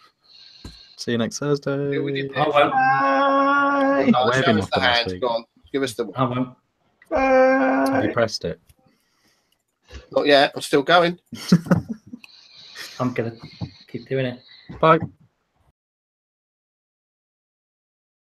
See you next Thursday. Deal with your I pet. won't. Bye. Oh, Where have show you us the been last hand. week? Go on. Give us the. I won't. Have you Bye. pressed it? Not yet. I'm still going. I'm gonna keep doing it. Bye.